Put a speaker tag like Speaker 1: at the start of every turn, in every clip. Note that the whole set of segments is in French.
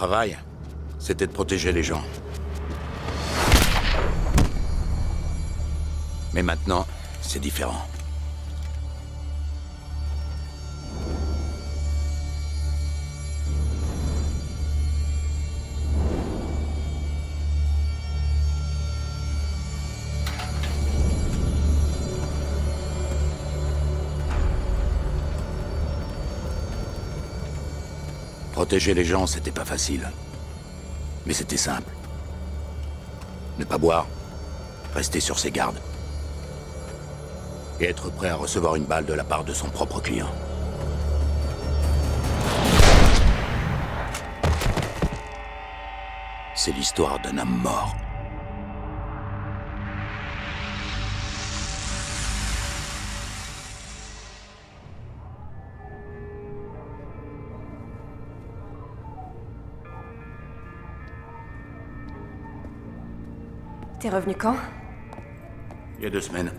Speaker 1: travail, c'était de protéger les gens. Mais maintenant, c'est différent. Protéger les gens, c'était pas facile. Mais c'était simple. Ne pas boire, rester sur ses gardes. Et être prêt à recevoir une balle de la part de son propre client. C'est l'histoire d'un homme mort.
Speaker 2: T'es revenu quand?
Speaker 1: Il y a 2 semaines.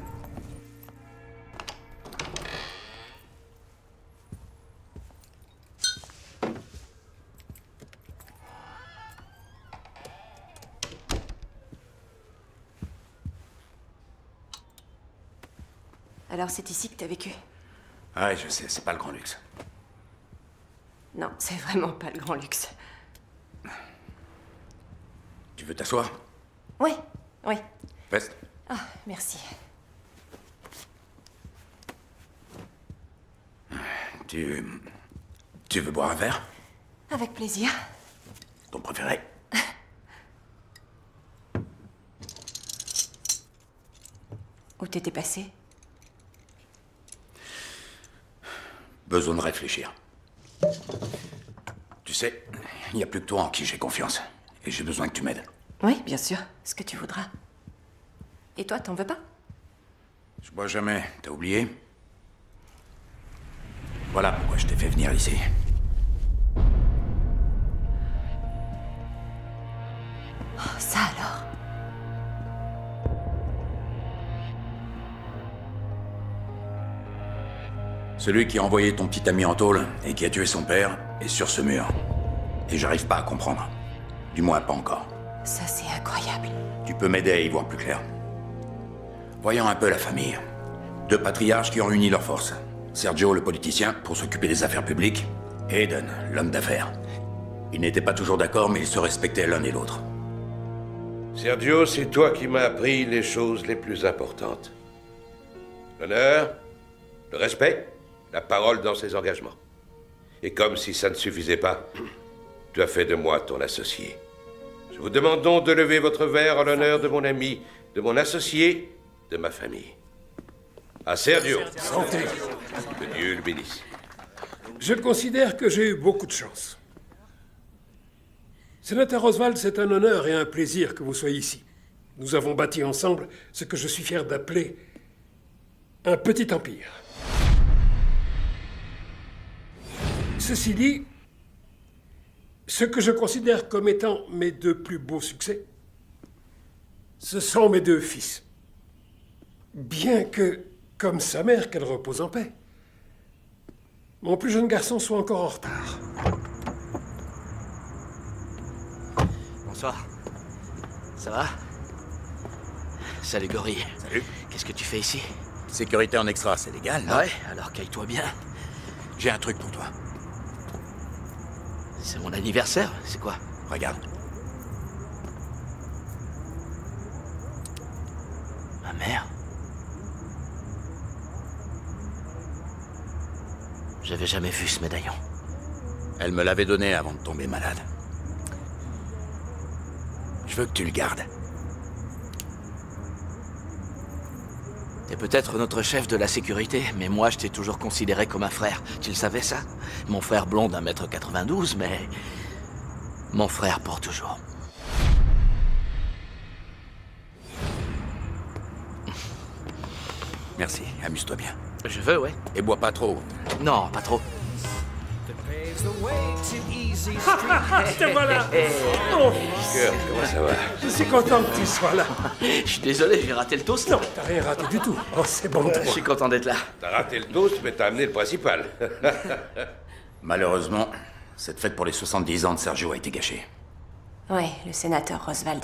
Speaker 2: Alors c'est ici que t'as vécu?
Speaker 1: Ouais, je sais, c'est pas le grand luxe.
Speaker 2: Non, c'est vraiment pas le grand luxe.
Speaker 1: Tu veux t'asseoir?
Speaker 2: Oui, oui.
Speaker 1: Reste.
Speaker 2: Ah, merci.
Speaker 1: Tu veux boire un verre?
Speaker 2: Avec plaisir.
Speaker 1: Ton préféré?
Speaker 2: Où t'étais passé?
Speaker 1: Besoin de réfléchir. Tu sais, il n'y a plus que toi en qui j'ai confiance. Et j'ai besoin que tu m'aides.
Speaker 2: Oui, bien sûr. Ce que tu voudras. Et toi, t'en veux pas?
Speaker 1: Je bois jamais, t'as oublié? Voilà pourquoi je t'ai fait venir ici.
Speaker 2: Oh, ça alors?
Speaker 1: Celui qui a envoyé ton petit ami en tôle et qui a tué son père est sur ce mur. Et j'arrive pas à comprendre. Du moins, pas encore.
Speaker 2: Ça, c'est incroyable.
Speaker 1: Tu peux m'aider à y voir plus clair. Voyons un peu la famille. 2 patriarches qui ont uni leurs forces. Sergio, le politicien, pour s'occuper des affaires publiques, et Eden, l'homme d'affaires. Ils n'étaient pas toujours d'accord, mais ils se respectaient l'un et l'autre.
Speaker 3: Sergio, c'est toi qui m'as appris les choses les plus importantes. L'honneur, le respect, la parole dans ses engagements. Et comme si ça ne suffisait pas, tu as fait de moi ton associé. Je vous demande donc de lever votre verre en l'honneur de mon ami, de mon associé, de ma famille. À Sergio.
Speaker 4: Santé.
Speaker 3: Que Dieu le bénisse.
Speaker 4: Je considère que j'ai eu beaucoup de chance. Sénateur Oswald, c'est un honneur et un plaisir que vous soyez ici. Nous avons bâti ensemble ce que je suis fier d'appeler un petit empire. Ceci dit, ce que je considère comme étant mes 2 plus beaux succès, ce sont mes 2 fils. Bien que, comme sa mère, qu'elle repose en paix, mon plus jeune garçon soit encore en retard.
Speaker 5: Bonsoir. Ça va? Salut, gorille.
Speaker 1: Salut.
Speaker 5: Qu'est-ce que tu fais ici?
Speaker 1: Sécurité en extra, c'est légal, non?
Speaker 5: Ouais, alors caille-toi bien.
Speaker 1: J'ai un truc pour toi.
Speaker 5: C'est mon anniversaire, c'est quoi?
Speaker 1: Regarde.
Speaker 5: Ma mère? J'avais jamais vu ce médaillon.
Speaker 1: Elle me l'avait donné avant de tomber malade. Je veux que tu le gardes.
Speaker 5: T'es peut-être notre chef de la sécurité, mais moi je t'ai toujours considéré comme un frère. Tu le savais ça? Mon frère blond d'1m92, mais... mon frère pour toujours.
Speaker 1: Merci, amuse-toi bien.
Speaker 5: Je veux, ouais.
Speaker 1: Et bois pas trop.
Speaker 5: Non, pas trop.
Speaker 4: Te voilà. Oh,
Speaker 3: Cœur, comment ça va?
Speaker 4: je suis content que tu sois là.
Speaker 5: Je suis désolé, j'ai raté le toast.
Speaker 4: Non, t'as rien raté du tout. Oh, c'est bon de
Speaker 5: Je
Speaker 4: toi.
Speaker 5: suis content d'être là.
Speaker 3: T'as raté le toast, mais t'as amené le principal.
Speaker 1: Malheureusement, cette fête pour les 70 ans de Sergio a été gâchée.
Speaker 2: Ouais, le sénateur Roswald.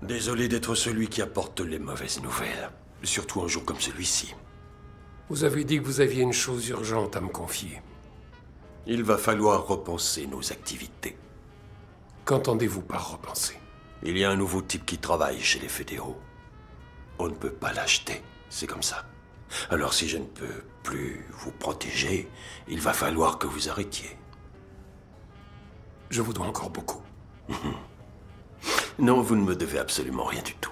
Speaker 6: Désolé d'être celui qui apporte les mauvaises nouvelles. Surtout un jour comme celui-ci.
Speaker 4: Vous avez dit que vous aviez une chose urgente à me confier.
Speaker 6: Il va falloir repenser nos activités.
Speaker 4: Qu'entendez-vous par repenser?
Speaker 6: Il y a un nouveau type qui travaille chez les fédéraux. On ne peut pas l'acheter, c'est comme ça. Alors si je ne peux plus vous protéger, il va falloir que vous arrêtiez.
Speaker 4: Je vous dois encore beaucoup.
Speaker 6: Non, vous ne me devez absolument rien du tout.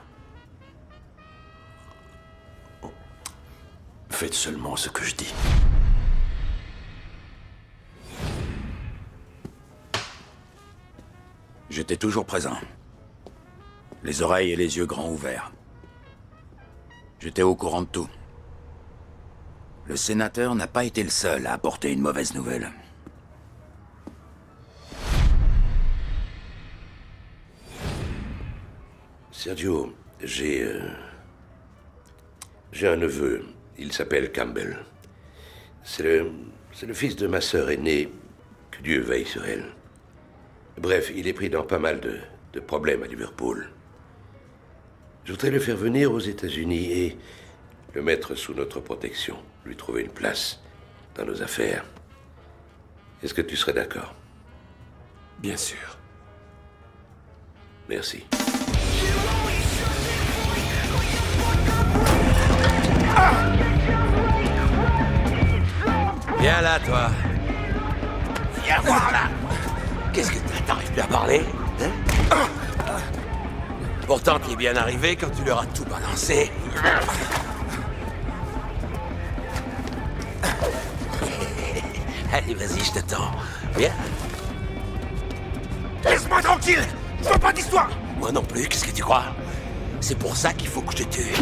Speaker 6: Faites seulement ce que je dis.
Speaker 1: J'étais toujours présent. Les oreilles et les yeux grands ouverts. J'étais au courant de tout. Le sénateur n'a pas été le seul à apporter une mauvaise nouvelle.
Speaker 3: Sergio, j'ai un neveu. Il s'appelle Campbell. C'est le fils de ma sœur aînée. Que Dieu veille sur elle. Bref, il est pris dans pas mal de problèmes à Liverpool. Je voudrais le faire venir aux États-Unis et le mettre sous notre protection. Lui trouver une place dans nos affaires. Est-ce que tu serais d'accord?
Speaker 4: Bien sûr.
Speaker 3: Merci.
Speaker 5: Viens là, toi. Viens voir là. Qu'est-ce que t'arrives plus à parler, hein? Pourtant, t'es bien arrivé quand tu leur as tout balancé. Allez, vas-y, je t'attends. Viens. Laisse-moi tranquille. Je veux pas d'histoire. Moi non plus, qu'est-ce que tu crois? C'est pour ça qu'il faut que je te tue.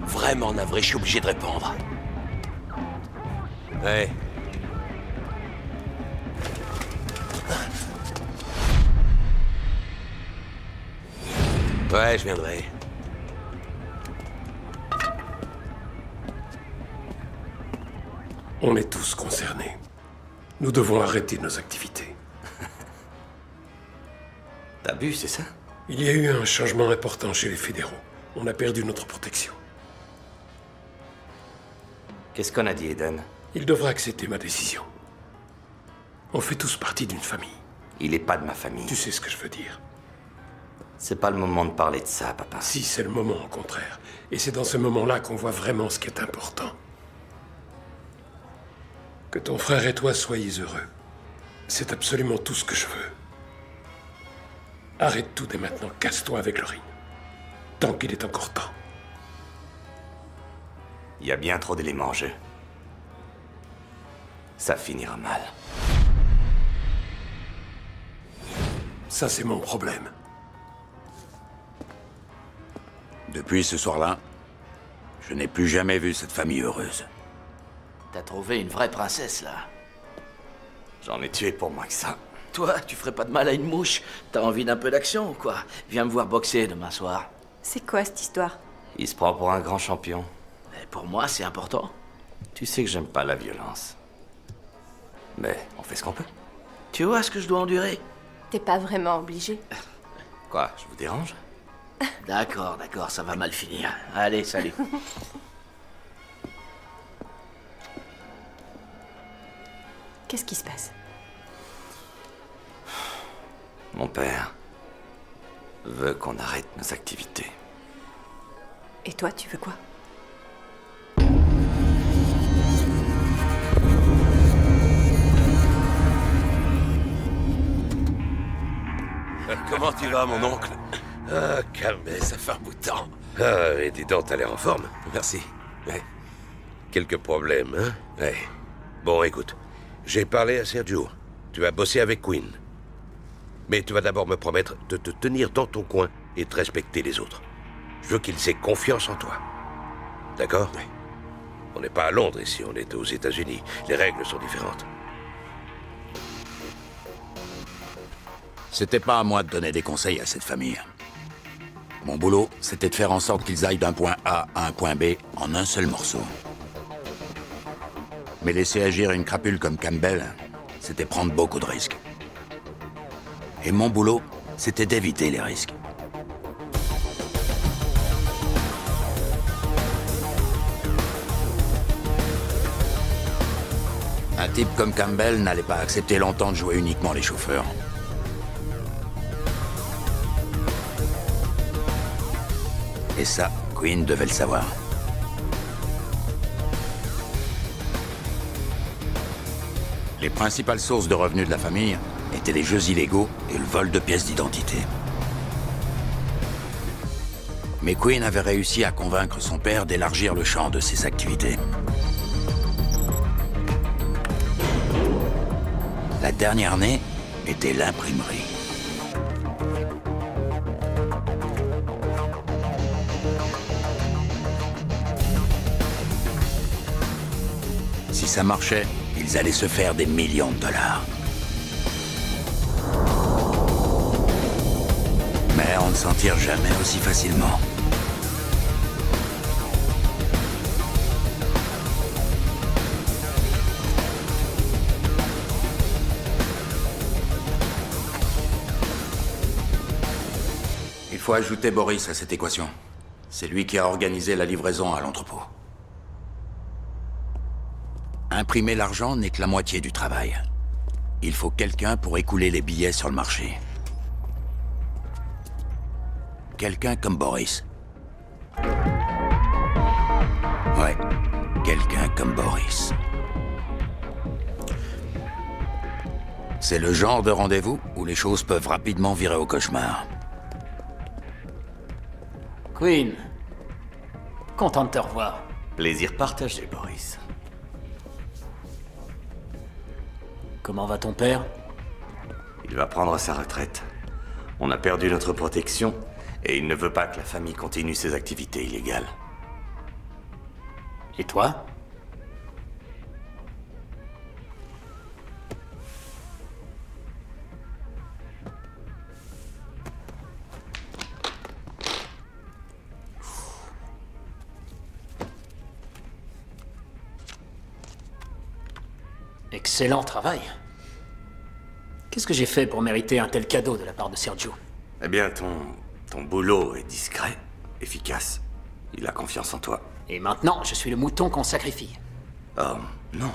Speaker 5: Vraiment navré, je suis obligé de répondre. Ouais. Ouais, je viendrai.
Speaker 4: On est tous concernés. Nous devons arrêter nos activités.
Speaker 7: T'as bu, c'est ça?
Speaker 4: Il y a eu un changement important chez les fédéraux. On a perdu notre protection.
Speaker 7: Qu'est-ce qu'on a dit, Eden?
Speaker 4: Il devra accepter ma décision. On fait tous partie d'une famille.
Speaker 7: Il est pas de ma famille.
Speaker 4: Tu sais ce que je veux dire.
Speaker 7: C'est pas le moment de parler de ça, papa.
Speaker 4: Si, c'est le moment, au contraire. Et c'est dans ce moment-là qu'on voit vraiment ce qui est important. Que ton frère et toi soyez heureux. C'est absolument tout ce que je veux. Arrête tout dès maintenant, casse-toi avec le ring. Tant qu'il est encore temps.
Speaker 7: Il y a bien trop d'éléments en jeu. Ça finira mal.
Speaker 4: Ça, c'est mon problème.
Speaker 1: Depuis ce soir-là, je n'ai plus jamais vu cette famille heureuse.
Speaker 5: T'as trouvé une vraie princesse, là.
Speaker 7: J'en ai tué pour moins que ça.
Speaker 5: Toi, tu ferais pas de mal à une mouche. T'as envie d'un peu d'action ou quoi? Viens me voir boxer demain soir.
Speaker 2: C'est quoi cette histoire?
Speaker 7: Il se prend pour un grand champion.
Speaker 5: Et pour moi, c'est important.
Speaker 7: Tu sais que j'aime pas la violence. Mais on fait ce qu'on peut.
Speaker 5: Tu vois ce que je dois endurer?
Speaker 2: T'es pas vraiment obligé.
Speaker 7: Quoi, je vous dérange?
Speaker 5: D'accord, ça va mal finir. Allez, salut.
Speaker 2: Qu'est-ce qui se passe?
Speaker 7: Mon père veut qu'on arrête nos activités.
Speaker 2: Et toi, tu veux quoi?
Speaker 5: Comment tu vas, mon oncle?
Speaker 3: Ah, Campbell.
Speaker 5: Ça fait un bout de temps.
Speaker 3: Ah, et dis donc, t'as l'air en forme.
Speaker 5: Merci. Ouais.
Speaker 3: Quelques problèmes, hein?
Speaker 5: Ouais.
Speaker 3: Bon, écoute, j'ai parlé à Sergio. Tu vas bosser avec Quinn. Mais tu vas d'abord me promettre de te tenir dans ton coin et de respecter les autres. Je veux qu'ils aient confiance en toi. D'accord?
Speaker 5: Oui.
Speaker 3: On n'est pas à Londres ici, on est aux États-Unis. Les règles sont différentes.
Speaker 1: C'était pas à moi de donner des conseils à cette famille. Mon boulot, c'était de faire en sorte qu'ils aillent d'un point A à un point B en un seul morceau. Mais laisser agir une crapule comme Campbell, c'était prendre beaucoup de risques. Et mon boulot, c'était d'éviter les risques. Un type comme Campbell n'allait pas accepter longtemps de jouer uniquement les chauffeurs. Et ça, Quinn devait le savoir. Les principales sources de revenus de la famille étaient les jeux illégaux et le vol de pièces d'identité. Mais Quinn avait réussi à convaincre son père d'élargir le champ de ses activités. La dernière née était l'imprimerie. Si ça marchait, ils allaient se faire des millions de dollars. Mais on ne s'en tire jamais aussi facilement. Il faut ajouter Boris à cette équation. C'est lui qui a organisé la livraison à l'entrepôt. Imprimer l'argent n'est que la moitié du travail. Il faut quelqu'un pour écouler les billets sur le marché. Quelqu'un comme Boris. Ouais, quelqu'un comme Boris. C'est le genre de rendez-vous où les choses peuvent rapidement virer au cauchemar.
Speaker 8: Quinn, content de te revoir.
Speaker 7: Plaisir partagé, Boris.
Speaker 8: Comment va ton père?
Speaker 7: Il va prendre sa retraite. On a perdu notre protection et il ne veut pas que la famille continue ses activités illégales.
Speaker 8: Et toi? Excellent travail. Qu'est-ce que j'ai fait pour mériter un tel cadeau de la part de Sergio?
Speaker 7: Eh bien, ton boulot est discret, efficace. Il a confiance en toi.
Speaker 8: Et maintenant, je suis le mouton qu'on sacrifie.
Speaker 7: Oh, non.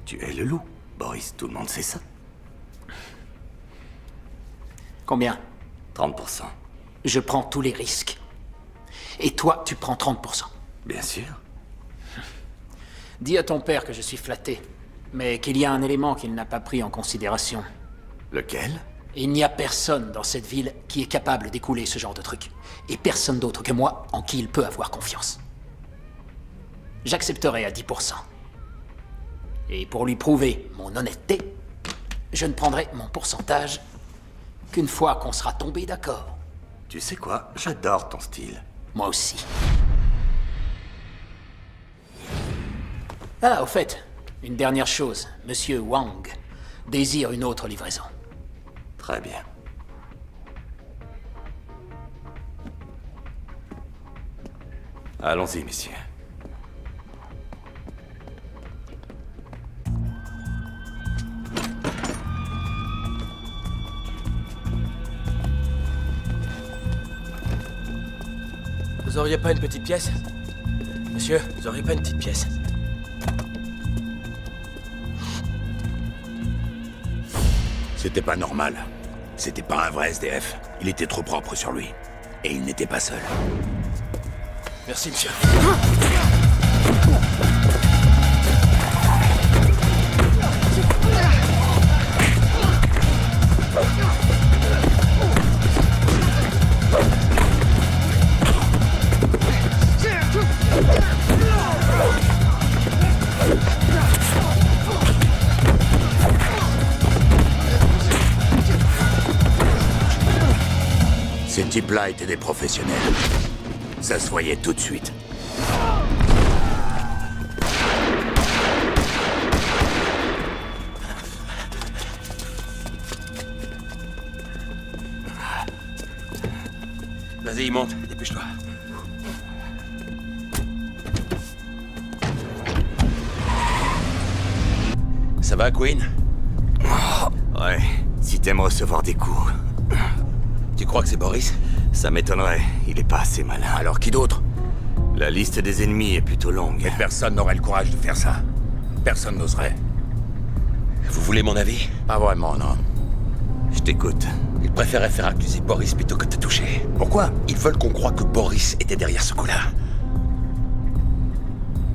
Speaker 7: Tu es le loup, Boris. Tout le monde sait ça.
Speaker 8: Combien?
Speaker 7: 30%.
Speaker 8: Je prends tous les risques. Et toi, tu prends 30%.
Speaker 7: Bien sûr.
Speaker 8: Dis à ton père que je suis flatté, mais qu'il y a un élément qu'il n'a pas pris en considération.
Speaker 7: Lequel?
Speaker 8: Il n'y a personne dans cette ville qui est capable d'écouler ce genre de truc. Et personne d'autre que moi en qui il peut avoir confiance. J'accepterai à 10%. Et pour lui prouver mon honnêteté, je ne prendrai mon pourcentage qu'une fois qu'on sera tombé d'accord.
Speaker 7: Tu sais quoi? J'adore ton style.
Speaker 8: Moi aussi. Ah, au fait, une dernière chose. Monsieur Wang désire une autre livraison.
Speaker 7: Très bien. Allons-y, messieurs.
Speaker 9: Vous auriez pas une petite pièce? Monsieur, vous auriez pas une petite pièce?
Speaker 1: C'était pas normal. C'était pas un vrai SDF. Il était trop propre sur lui. Et il n'était pas seul.
Speaker 9: Merci, monsieur.
Speaker 1: Ces types-là étaient des professionnels. Ça se voyait tout de suite.
Speaker 9: Vas-y, monte, dépêche-toi. Ça va, Queen?
Speaker 7: Ouais, si t'aimes recevoir des coups.
Speaker 9: Tu crois que c'est Boris?
Speaker 7: Ça m'étonnerait, il est pas assez malin.
Speaker 1: Alors qui d'autre?
Speaker 7: La liste des ennemis est plutôt longue.
Speaker 1: Mais personne n'aurait le courage de faire ça. Personne n'oserait.
Speaker 9: Vous voulez mon avis?
Speaker 1: Pas vraiment, non.
Speaker 7: Je t'écoute.
Speaker 9: Ils préféraient faire accuser Boris plutôt que de te toucher.
Speaker 1: Pourquoi?
Speaker 9: Ils veulent qu'on croie que Boris était derrière ce coup-là.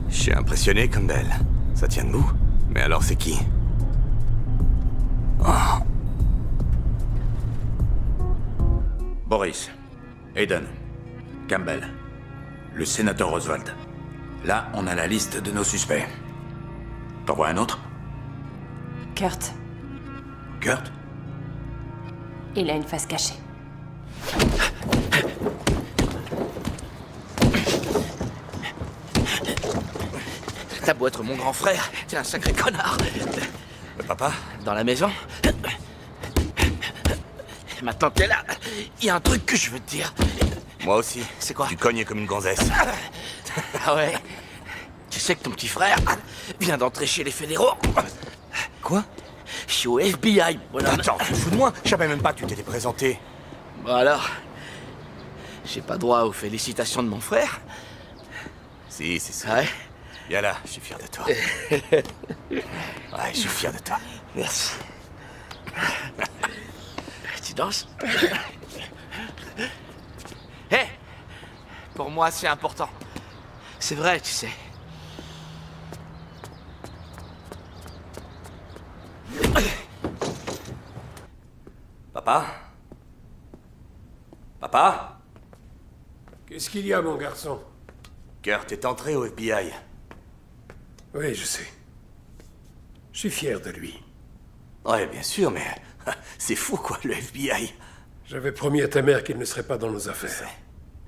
Speaker 7: Je suis impressionné, Campbell. Ça tient debout. Mais alors c'est qui?
Speaker 1: Boris, Hayden, Campbell, le sénateur Oswald. Là, on a la liste de nos suspects. T'en vois un autre?
Speaker 2: Kurt,
Speaker 1: Kurt?
Speaker 2: il a une face cachée.
Speaker 5: T'as beau être mon grand frère, t'es un sacré connard.
Speaker 7: Le papa?
Speaker 5: Dans la maison. Maintenant que t'es là, il y a un truc que je veux te dire.
Speaker 7: Moi aussi.
Speaker 5: C'est quoi?
Speaker 7: Tu cognes comme une gonzesse.
Speaker 5: Ah ouais? Tu sais que ton petit frère vient d'entrer chez les fédéraux?
Speaker 7: Quoi?
Speaker 5: Je suis au FBI, bonhomme.
Speaker 7: Attends, tu te fous de moi? Je savais même pas que tu t'étais présenté.
Speaker 5: Bon alors, j'ai pas droit aux félicitations de mon frère?
Speaker 7: Si, c'est ça.
Speaker 5: Ouais?
Speaker 7: Viens là, je suis fier de toi. Ouais, je suis fier de toi.
Speaker 5: Merci. Tu danses? Hé! Pour moi, c'est important. C'est vrai, tu sais.
Speaker 7: Papa? Papa?
Speaker 4: Qu'est-ce qu'il y a, mon garçon?
Speaker 7: Kurt est entré au FBI.
Speaker 4: Oui, je sais. Je suis fier de lui.
Speaker 7: Ouais, bien sûr, mais c'est fou, quoi, le FBI.
Speaker 4: J'avais promis à ta mère qu'il ne serait pas dans nos affaires.
Speaker 7: sais.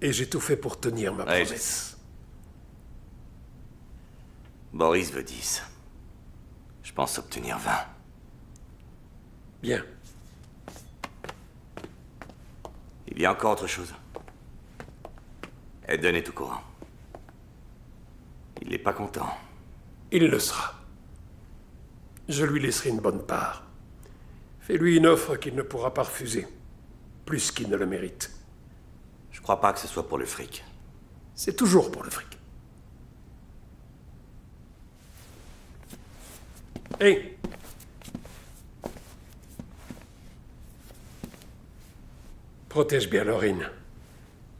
Speaker 4: Et j'ai tout fait pour tenir ma
Speaker 7: Ouais,
Speaker 4: promesse.
Speaker 7: Boris veut 10. Je pense obtenir 20.
Speaker 4: Bien.
Speaker 7: Il y a encore autre chose. Eden est au courant. Il n'est pas content.
Speaker 4: Il le sera. Je lui laisserai une bonne part. Fais-lui une offre qu'il ne pourra pas refuser. Plus qu'il ne le mérite.
Speaker 7: Je crois pas que ce soit pour le fric.
Speaker 4: C'est toujours pour le fric. Hé! Protège bien Laurine.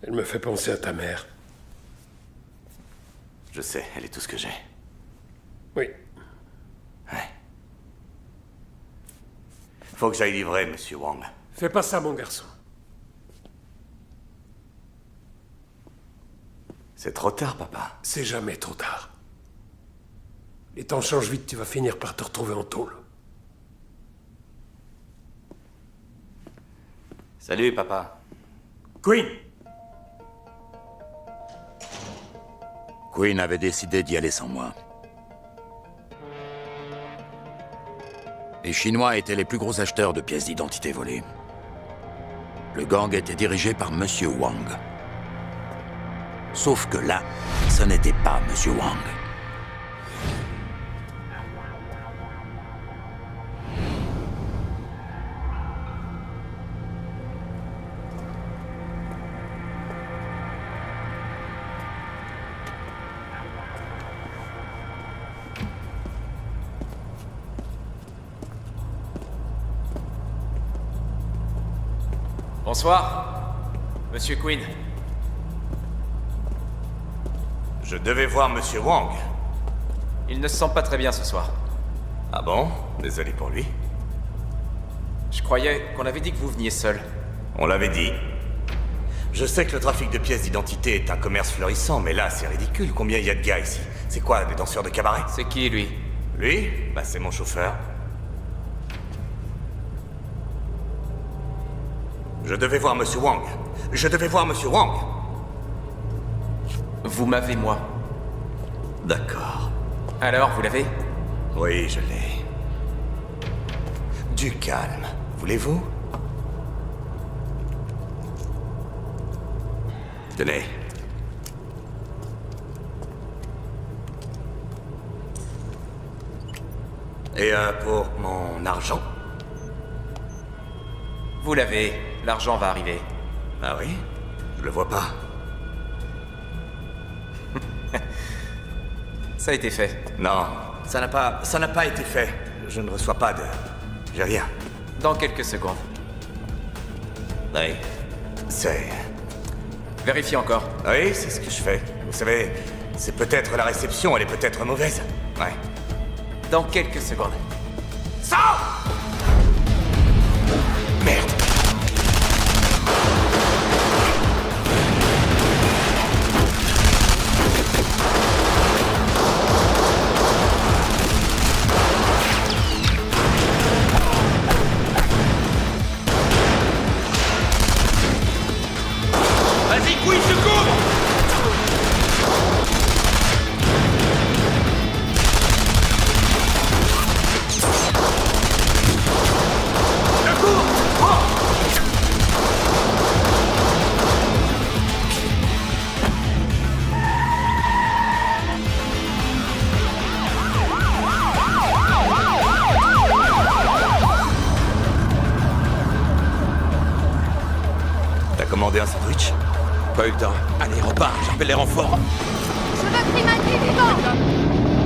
Speaker 4: Elle me fait penser à ta mère.
Speaker 7: Je sais, elle est tout ce que j'ai.
Speaker 4: Oui.
Speaker 7: Ouais. Faut que j'aille livrer, monsieur Wang.
Speaker 4: Fais pas ça, mon garçon.
Speaker 7: C'est trop tard, papa.
Speaker 4: C'est jamais trop tard. Les temps changent vite, tu vas finir par te retrouver en tôle.
Speaker 7: Salut, papa.
Speaker 4: Queen!
Speaker 1: Queen avait décidé d'y aller sans moi. Les Chinois étaient les plus gros acheteurs de pièces d'identité volées. Le gang était dirigé par Monsieur Wang. Sauf que là, ce n'était pas Monsieur Wang.
Speaker 10: Bonsoir, Monsieur Quinn.
Speaker 7: Je devais voir monsieur Wang.
Speaker 10: Il ne se sent pas très bien ce soir.
Speaker 7: Ah bon? Désolé pour lui.
Speaker 10: Je croyais qu'on avait dit que vous veniez seul.
Speaker 7: On l'avait dit. Je sais que le trafic de pièces d'identité est un commerce florissant, mais là, c'est ridicule. Combien il y a de gars ici? C'est quoi, des danseurs de cabaret?
Speaker 10: C'est qui, lui?
Speaker 7: Lui? Bah, c'est mon chauffeur. Je devais voir monsieur Wang. Je devais voir monsieur Wang.
Speaker 10: Vous m'avez, moi.
Speaker 7: D'accord.
Speaker 10: Alors, vous l'avez?
Speaker 7: Oui, je l'ai. Du calme. Voulez-vous? Tenez. Et pour mon argent?
Speaker 10: Vous l'avez. L'argent va arriver.
Speaker 7: Ah oui? Je le vois pas.
Speaker 10: Ça a été fait.
Speaker 7: Non, ça n'a pas été fait. Je ne reçois pas de... J'ai rien.
Speaker 10: Dans quelques secondes.
Speaker 7: Oui. C'est...
Speaker 10: Vérifiez encore.
Speaker 7: Oui, c'est ce que je fais. Vous savez, c'est peut-être la réception, elle est peut-être mauvaise. Ouais.
Speaker 10: Dans quelques secondes.
Speaker 7: Sors! Merde.
Speaker 9: Vas-y, Queen, secours!
Speaker 7: T'as commandé un sandwich?
Speaker 6: Pas eu le temps. Allez, repars, j'appelle les renforts.
Speaker 2: Je veux Grimaldi vivant!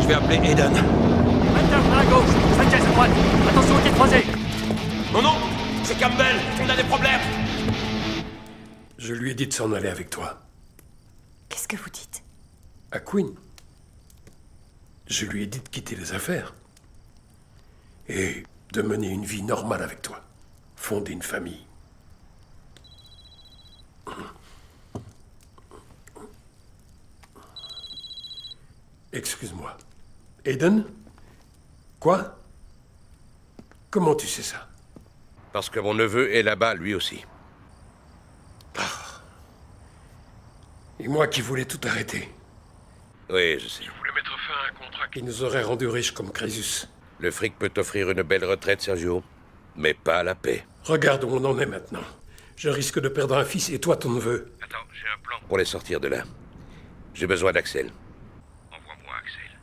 Speaker 6: Je vais appeler Aiden.
Speaker 9: Hunter à gauche, Sanchez à droite. Attention au quai croisé.
Speaker 6: Non, non, c'est Campbell, on a des problèmes.
Speaker 4: Je lui ai dit de s'en aller avec toi.
Speaker 2: Qu'est-ce que vous dites?
Speaker 4: À Queen. Je lui ai dit de quitter les affaires. Et de mener une vie normale avec toi. Fonder une famille. Excuse-moi. Aiden? Quoi? Comment tu sais ça?
Speaker 3: Parce que mon neveu est là-bas, lui aussi.
Speaker 4: Et moi qui voulais tout arrêter.
Speaker 3: Oui, je sais.
Speaker 4: Je voulais mettre fin à un contrat qui nous aurait rendus riches comme Crésus.
Speaker 3: Le fric peut t'offrir une belle retraite, Sergio, mais pas la paix.
Speaker 4: Regarde où on en est maintenant. Je risque de perdre un fils et toi ton neveu.
Speaker 3: Attends, j'ai un plan pour les sortir de là. J'ai besoin d'Axel. Envoie-moi Axel.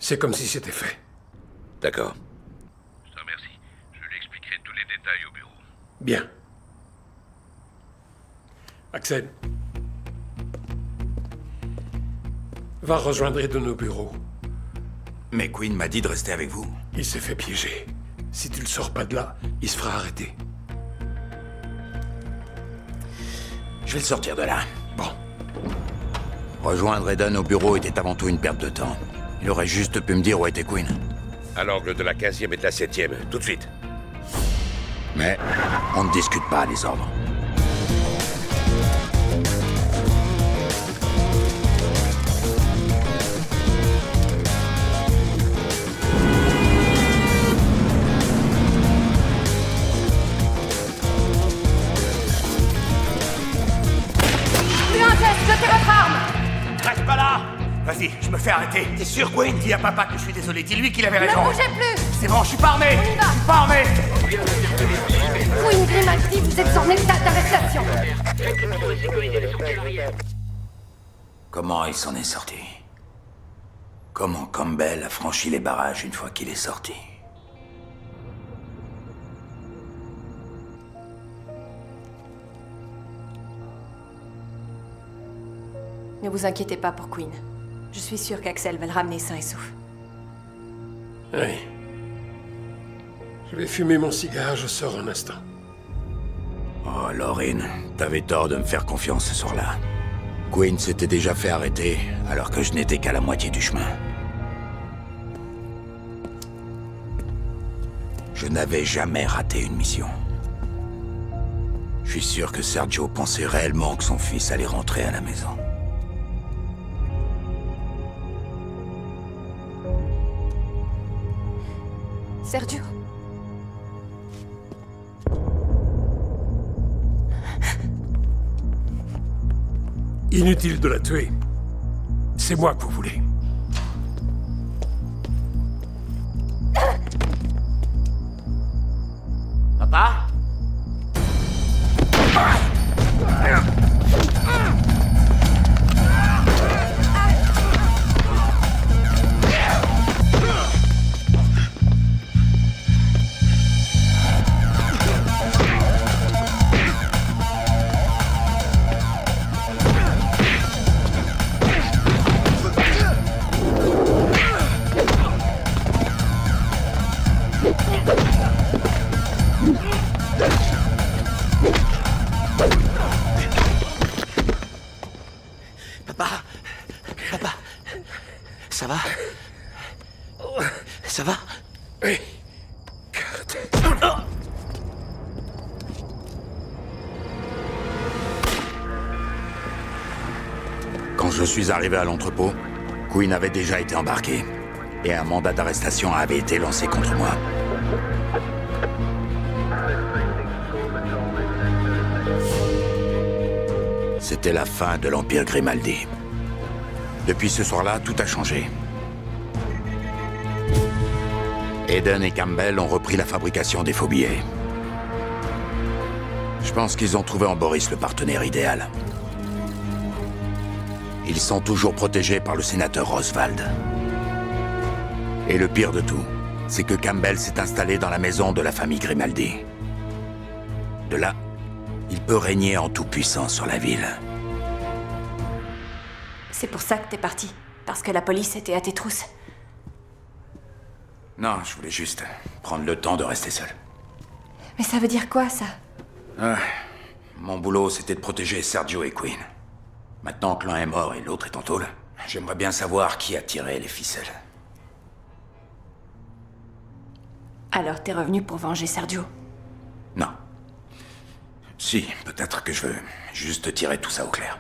Speaker 4: C'est comme si c'était fait.
Speaker 3: D'accord. Je te remercie. Je lui expliquerai tous les détails au bureau.
Speaker 4: Bien. Axel. Va rejoindre de nos bureaux.
Speaker 1: Mais Queen m'a dit de rester avec vous.
Speaker 4: Il s'est fait piéger. Si tu le sors pas de là, il se fera arrêter.
Speaker 1: Je vais le sortir de là.
Speaker 4: Bon.
Speaker 1: Rejoindre Eden au bureau était avant tout une perte de temps. Il aurait juste pu me dire où était Queen.
Speaker 3: À l'angle de la 15e et de la 7e, tout de suite.
Speaker 1: Mais on ne discute pas les ordres.
Speaker 2: Plus un geste, jetez votre arme!
Speaker 7: Reste pas là! Vas-y, je me fais arrêter. T'es sûr, Queen? Dis à papa que je suis désolé. Dis-lui qu'il avait raison.
Speaker 2: Ne bougez plus!
Speaker 7: C'est bon, je suis pas armé!
Speaker 2: On y va.
Speaker 7: Je suis pas armé!
Speaker 2: Queen Grimaldi, vous êtes en état d'arrestation!
Speaker 1: Comment il s'en est sorti? Comment Campbell a franchi les barrages une fois qu'il est sorti?
Speaker 2: Ne vous inquiétez pas pour Queen. Je suis sûre qu'Axel va le ramener sain et sauf.
Speaker 4: Oui. Je vais fumer mon cigare, je sors un instant.
Speaker 1: Oh, Laurine, t'avais tort de me faire confiance ce soir-là. Queen s'était déjà fait arrêter, alors que je n'étais qu'à la moitié du chemin. Je n'avais jamais raté une mission. Je suis sûr que Sergio pensait réellement que son fils allait rentrer à la maison.
Speaker 2: Sergio?
Speaker 4: Inutile de la tuer. C'est moi que vous voulez.
Speaker 8: Papa?
Speaker 5: Papa. Papa. Ça va? Ça va?
Speaker 4: Oui.
Speaker 1: Quand je suis arrivé à l'entrepôt, Quinn avait déjà été embarqué. Et un mandat d'arrestation avait été lancé contre moi. C'était la fin de l'Empire Grimaldi. Depuis ce soir-là, tout a changé. Eden et Campbell ont repris la fabrication des faux billets. Je pense qu'ils ont trouvé en Boris le partenaire idéal. Ils sont toujours protégés par le sénateur Oswald. Et le pire de tout, c'est que Campbell s'est installé dans la maison de la famille Grimaldi. De là, il peut régner en tout-puissance sur la ville.
Speaker 2: C'est pour ça que t'es parti. Parce que la police était à tes trousses.
Speaker 1: Non, je voulais juste prendre le temps de rester seul.
Speaker 2: Mais ça veut dire quoi, ça?
Speaker 1: Mon boulot, c'était de protéger Sergio et Quinn. Maintenant que l'un est mort et l'autre est en tôle, j'aimerais bien savoir qui a tiré les ficelles.
Speaker 2: Alors t'es revenu pour venger Sergio?
Speaker 1: Non. Si, peut-être que je veux juste tirer tout ça au clair.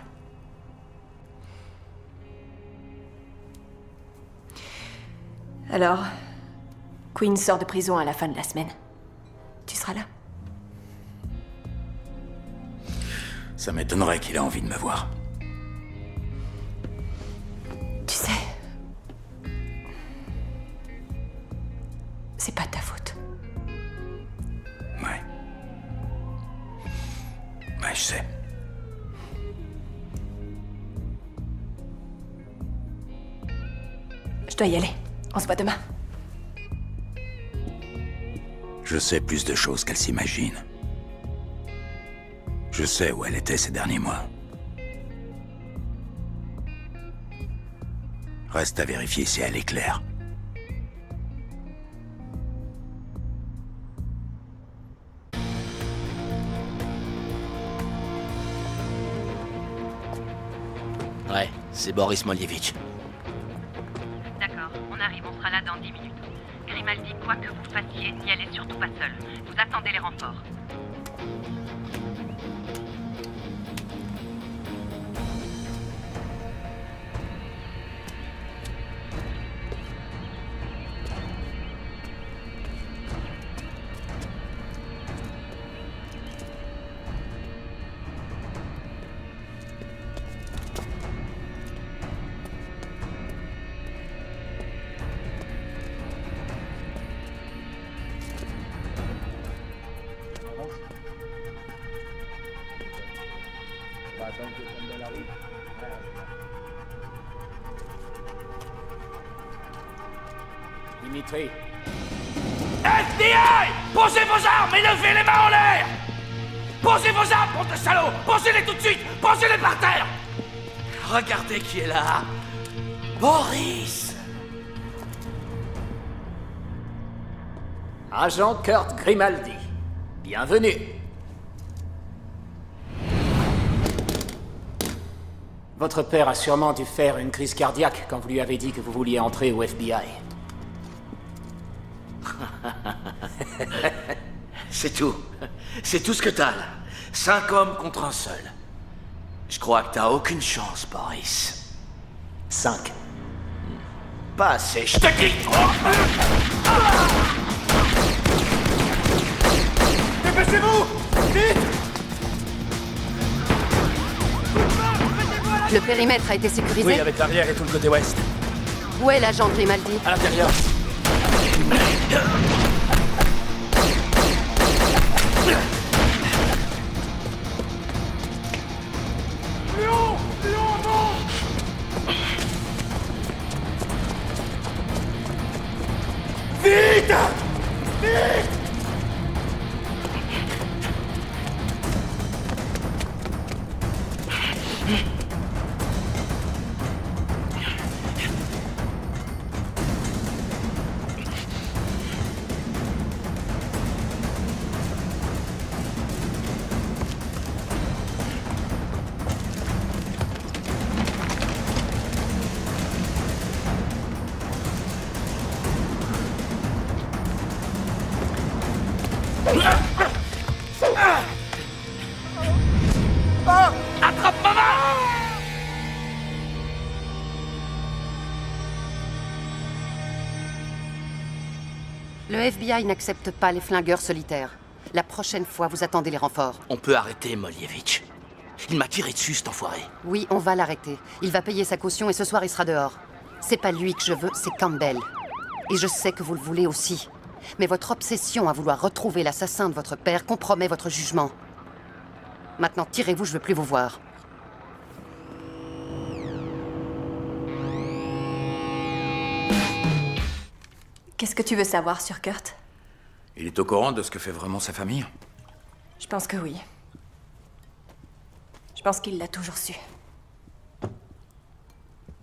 Speaker 2: Alors, Quinn sort de prison à la fin de la semaine. Tu seras là?
Speaker 1: Ça m'étonnerait qu'il ait envie de me voir.
Speaker 2: Tu sais... C'est pas ta faute.
Speaker 1: Ouais. Ouais, je sais.
Speaker 2: Je dois y aller. On se voit demain.
Speaker 1: Je sais plus de choses qu'elle s'imagine. Je sais où elle était ces derniers mois. Reste à vérifier si elle est claire.
Speaker 5: Ouais, c'est Boris Moljevitch.
Speaker 11: D'accord, on arrive, on sera là dans 10 minutes. Grimaldi, quoi que vous fassiez, n'y allez surtout pas seul. Vous attendez les renforts.
Speaker 8: Dimitri,
Speaker 5: FBI! Posez vos armes et levez les mains en l'air! Posez vos armes, bande de salauds! Posez-les tout de suite! Posez-les par terre! Regardez qui est là! Boris!
Speaker 8: agent Kurt Grimaldi. Bienvenue. Votre père a sûrement dû faire une crise cardiaque quand vous lui avez dit que vous vouliez entrer au FBI.
Speaker 5: C'est tout. C'est tout ce que t'as, là. 5 hommes contre un seul. Je crois que t'as aucune chance, Boris.
Speaker 8: 5.
Speaker 5: Pas assez, je te dis!
Speaker 9: Dépêchez-vous! Vite!
Speaker 12: Le périmètre a été sécurisé?
Speaker 9: Oui, avec l'arrière et tout le côté ouest.
Speaker 12: Où est l'agent Grimaldi?
Speaker 9: À l'intérieur. Vite! Vite!
Speaker 5: Attrape ma main!
Speaker 12: Le FBI n'accepte pas les flingueurs solitaires. La prochaine fois, vous attendez les renforts.
Speaker 5: On peut arrêter Molievich. Il m'a tiré dessus, cet enfoiré.
Speaker 12: Oui, on va l'arrêter. Il va payer sa caution et ce soir, il sera dehors. C'est pas lui que je veux, c'est Campbell. Et je sais que vous le voulez aussi. Mais votre obsession à vouloir retrouver l'assassin de votre père compromet votre jugement. Maintenant, tirez-vous, je veux plus vous voir.
Speaker 2: Qu'est-ce que tu veux savoir sur Kurt?
Speaker 1: Il est au courant de ce que fait vraiment sa famille?
Speaker 2: Je pense que oui. Je pense qu'il l'a toujours su.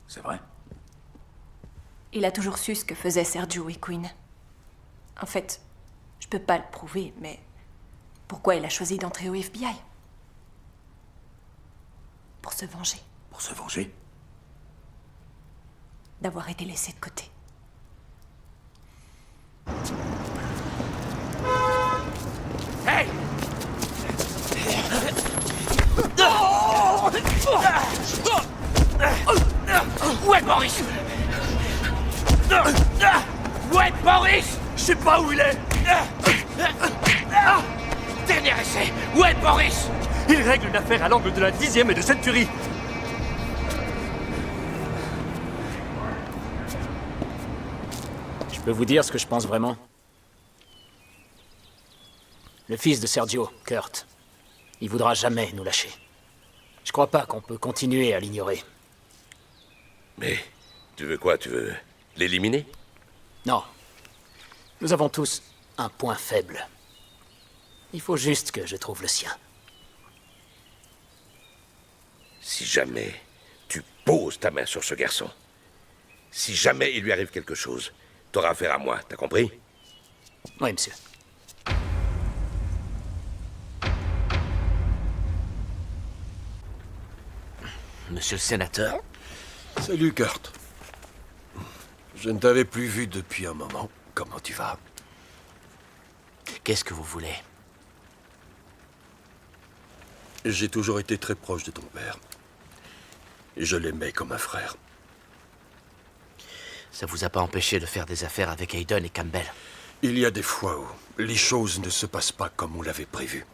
Speaker 1: C'est vrai?
Speaker 2: Il a toujours su ce que faisaient Sergio et Quinn. En fait, je peux pas le prouver, mais pourquoi il a choisi d'entrer au FBI? Pour se venger.
Speaker 1: Pour se venger?
Speaker 2: D'avoir été laissé de côté.
Speaker 5: Hey! Où est Boris? Où est Boris? Je sais pas où il est. Dernier essai. Où est Boris?
Speaker 9: Il règle une affaire à l'angle de la 10e et de Century. Je peux vous dire ce que je pense vraiment? Le fils de Sergio, Kurt, il voudra jamais nous lâcher. Je crois pas qu'on peut continuer à l'ignorer.
Speaker 3: Mais tu veux quoi? Tu veux l'éliminer?
Speaker 9: Non. Nous avons tous un point faible. Il faut juste que je trouve le sien.
Speaker 3: Si jamais tu poses ta main sur ce garçon, si jamais il lui arrive quelque chose, t'auras affaire à moi, t'as compris?
Speaker 9: Oui, monsieur.
Speaker 5: Monsieur le sénateur?
Speaker 6: Salut, Kurt. Je ne t'avais plus vu depuis un moment. Comment tu vas?
Speaker 5: Qu'est-ce que vous voulez?
Speaker 6: J'ai toujours été très proche de ton père. Et je l'aimais comme un frère.
Speaker 5: Ça vous a pas empêché de faire des affaires avec Hayden et Campbell?
Speaker 6: Il y a des fois où les choses ne se passent pas comme on l'avait prévu.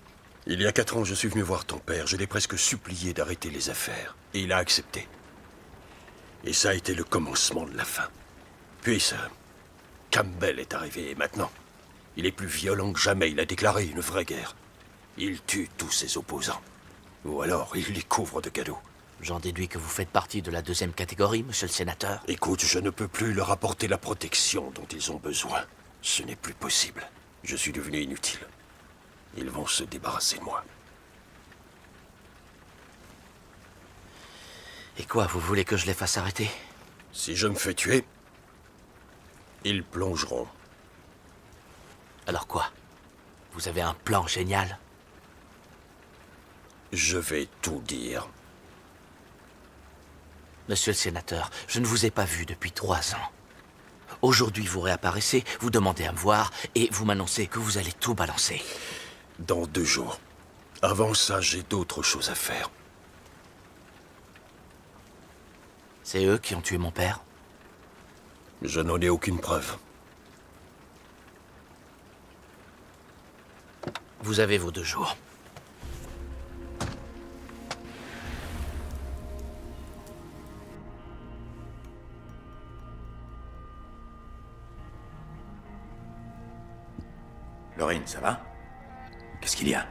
Speaker 6: Il y a 4 ans, je suis venu voir ton père. Je l'ai presque supplié d'arrêter les affaires. Et il a accepté. Et ça a été le commencement de la fin. Puis ça... Campbell est arrivé et maintenant, il est plus violent que jamais. Il a déclaré une vraie guerre. Il tue tous ses opposants. Ou alors, il les couvre de cadeaux.
Speaker 5: J'en déduis que vous faites partie de la 2e catégorie, monsieur le sénateur.
Speaker 6: Écoute, je ne peux plus leur apporter la protection dont ils ont besoin. Ce n'est plus possible. Je suis devenu inutile. Ils vont se débarrasser de moi.
Speaker 5: Et quoi, vous voulez que je les fasse arrêter?
Speaker 6: Si je me fais tuer, ils plongeront.
Speaker 5: Alors quoi? Vous avez un plan génial?
Speaker 6: Je vais tout dire.
Speaker 5: Monsieur le sénateur, je ne vous ai pas vu depuis 3 ans. Aujourd'hui, vous réapparaissez, vous demandez à me voir, et vous m'annoncez que vous allez tout balancer.
Speaker 6: Dans 2 jours. Avant ça, j'ai d'autres choses à faire.
Speaker 5: C'est eux qui ont tué mon père?
Speaker 6: Je n'en ai aucune preuve.
Speaker 5: Vous avez vos 2 jours.
Speaker 1: Lorraine, ça va? Qu'est-ce qu'il y a?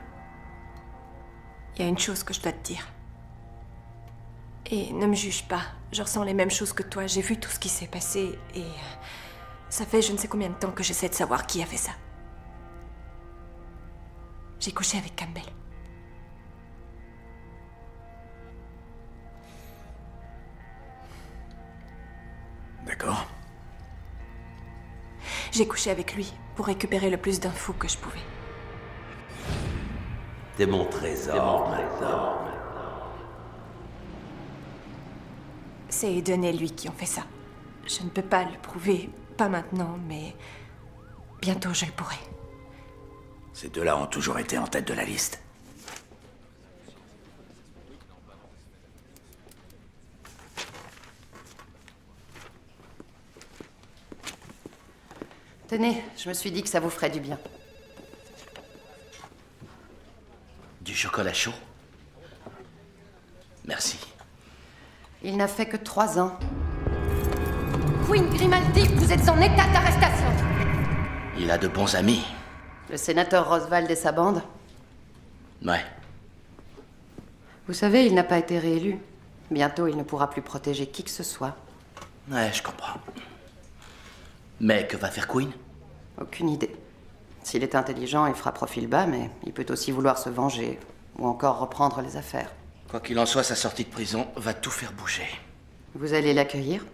Speaker 2: Il y a une chose que je dois te dire. Et ne me juge pas. Je ressens les mêmes choses que toi. J'ai vu tout ce qui s'est passé et... ça fait je ne sais combien de temps que j'essaie de savoir qui a fait ça. J'ai couché avec Campbell.
Speaker 1: D'accord.
Speaker 2: J'ai couché avec lui pour récupérer le plus d'infos que je pouvais.
Speaker 13: T'es mon trésor maintenant.
Speaker 2: C'est Hayden et lui qui ont fait ça. Je ne peux pas le prouver, pas maintenant, mais bientôt je le pourrai.
Speaker 1: Ces deux-là ont toujours été en tête de la liste.
Speaker 12: Tenez, je me suis dit que ça vous ferait du bien.
Speaker 5: Du chocolat chaud? Merci.
Speaker 12: Il n'a fait que 3 ans. Queen Grimaldi, vous êtes en état d'arrestation.
Speaker 5: Il a de bons amis.
Speaker 12: Le sénateur Roswald et sa bande.
Speaker 5: Ouais.
Speaker 12: Vous savez, il n'a pas été réélu. Bientôt, il ne pourra plus protéger qui que ce soit.
Speaker 5: Ouais, je comprends. Mais que va faire Queen?
Speaker 12: Aucune idée. S'il est intelligent, il fera profil bas, mais il peut aussi vouloir se venger. Ou encore reprendre les affaires.
Speaker 5: Quoi qu'il en soit, sa sortie de prison va tout faire bouger.
Speaker 12: Vous allez l'accueillir?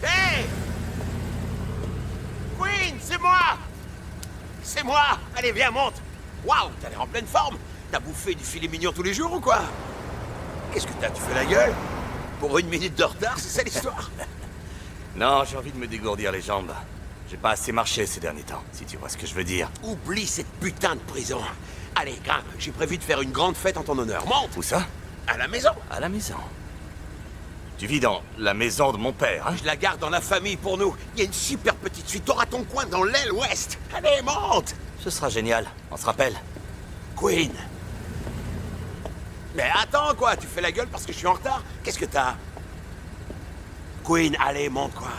Speaker 14: Hey! Queen, c'est moi! C'est moi! Allez, viens, monte! Waouh, t'as l'air en pleine forme! T'as bouffé du filet mignon tous les jours ou quoi? Qu'est-ce que t'as? Tu fais la gueule? Pour 1 minute de retard, c'est ça l'histoire?
Speaker 7: Non, j'ai envie de me dégourdir les jambes. J'ai pas assez marché ces derniers temps, si tu vois ce que je veux dire.
Speaker 14: Oublie cette putain de prison. Allez, grimpe, j'ai prévu de faire une grande fête en ton honneur. Monte!
Speaker 7: Où ça?
Speaker 14: À la maison.
Speaker 7: À la maison. Tu vis dans la maison de mon père, hein?
Speaker 14: Je la garde dans la famille pour nous. Il y a une super petite suite. T'auras ton coin dans l'aile ouest. Allez, monte!
Speaker 7: Ce sera génial, on se rappelle.
Speaker 14: Queen! Mais attends, quoi! Tu fais la gueule parce que je suis en retard? Qu'est-ce que t'as? Queen, allez, monte, quoi!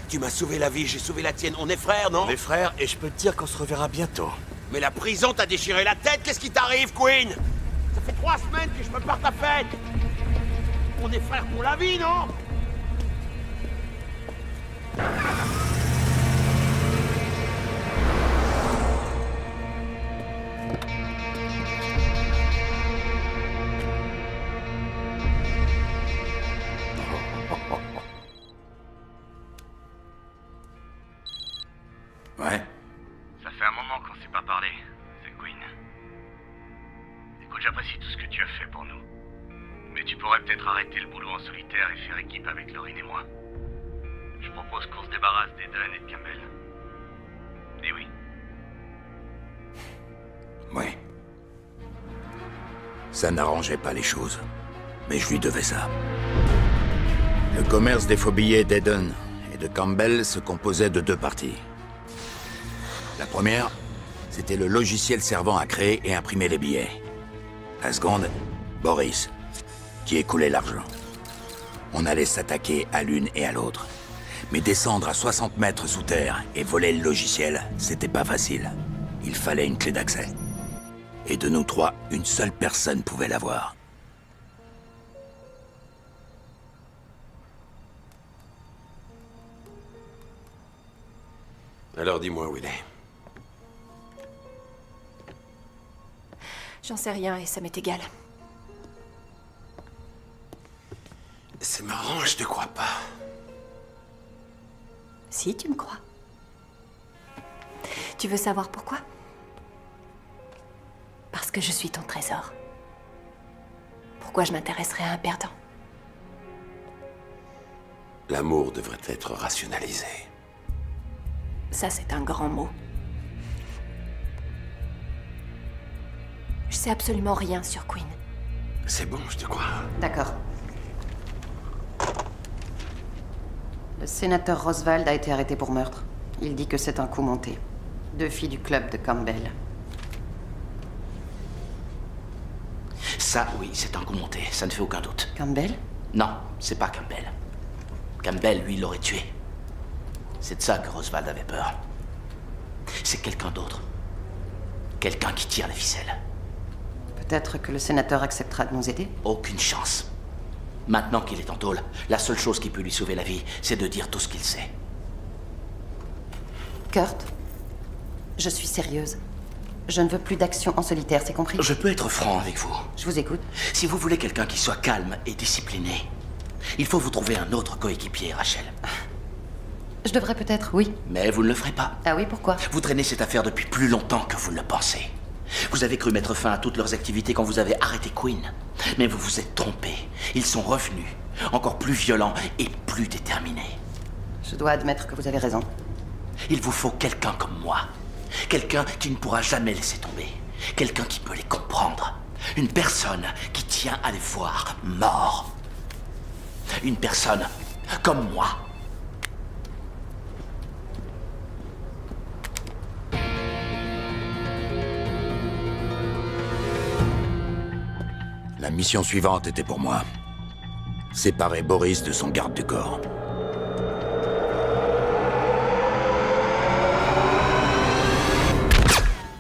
Speaker 14: Tu m'as sauvé la vie, j'ai sauvé la tienne. On est frères, non?
Speaker 7: On est frères et je peux te dire qu'on se reverra bientôt.
Speaker 14: Mais la prison t'a déchiré la tête. Qu'est-ce qui t'arrive, Queen? Ça fait 3 semaines que je me pars ta fête. On est frères pour la vie, non?
Speaker 1: Ouais.
Speaker 15: Ça fait un moment qu'on s'est pas parlé, c'est Queen. Écoute, j'apprécie tout ce que tu as fait pour nous. Mais tu pourrais peut-être arrêter le boulot en solitaire et faire équipe avec Laurine et moi. Je propose qu'on se débarrasse d'Eden et de Campbell. Dis oui.
Speaker 1: Ouais. Ça n'arrangeait pas les choses. Mais je lui devais ça. Le commerce des faux billets d'Eden et de Campbell se composait de 2 parties. La première, c'était le logiciel servant à créer et imprimer les billets. La seconde, Boris, qui écoulait l'argent. On allait s'attaquer à l'une et à l'autre. Mais descendre à 60 mètres sous terre et voler le logiciel, c'était pas facile. Il fallait une clé d'accès. Et de nous 3, une seule personne pouvait l'avoir.
Speaker 14: Alors dis-moi où il est.
Speaker 2: J'en sais rien et ça m'est égal.
Speaker 14: C'est marrant, je te crois pas.
Speaker 2: Si, tu me crois. Tu veux savoir pourquoi? Parce que je suis ton trésor. Pourquoi je m'intéresserais à un perdant?
Speaker 14: L'amour devrait être rationalisé.
Speaker 2: Ça, c'est un grand mot. Je sais absolument rien sur Queen.
Speaker 14: C'est bon, je te crois.
Speaker 12: D'accord. Le sénateur Roswald a été arrêté pour meurtre. Il dit que c'est un coup monté. 2 filles du club de Campbell.
Speaker 5: Ça, oui, c'est un coup monté, ça ne fait aucun doute.
Speaker 12: Campbell?
Speaker 5: Non, c'est pas Campbell. Campbell, lui, l'aurait tué. C'est de ça que Roswald avait peur. C'est quelqu'un d'autre. Quelqu'un qui tire les ficelles.
Speaker 12: Peut-être que le sénateur acceptera de nous aider?
Speaker 5: Aucune chance. Maintenant qu'il est en tôle, la seule chose qui peut lui sauver la vie, c'est de dire tout ce qu'il sait.
Speaker 12: Kurt, je suis sérieuse. Je ne veux plus d'action en solitaire, c'est compris?
Speaker 5: Je peux être franc avec vous.
Speaker 12: Je vous écoute.
Speaker 5: Si vous voulez quelqu'un qui soit calme et discipliné, il faut vous trouver un autre coéquipier, Rachel.
Speaker 12: Je devrais peut-être, oui.
Speaker 5: Mais vous ne le ferez pas.
Speaker 12: Ah oui, pourquoi?
Speaker 5: Vous traînez cette affaire depuis plus longtemps que vous ne le pensez. Vous avez cru mettre fin à toutes leurs activités quand vous avez arrêté Quinn. Mais vous vous êtes trompé. Ils sont revenus, encore plus violents et plus déterminés.
Speaker 12: Je dois admettre que vous avez raison.
Speaker 5: Il vous faut quelqu'un comme moi. Quelqu'un qui ne pourra jamais laisser tomber. Quelqu'un qui peut les comprendre. Une personne qui tient à les voir morts. Une personne comme moi.
Speaker 1: La mission suivante était pour moi. Séparer Boris de son garde du corps.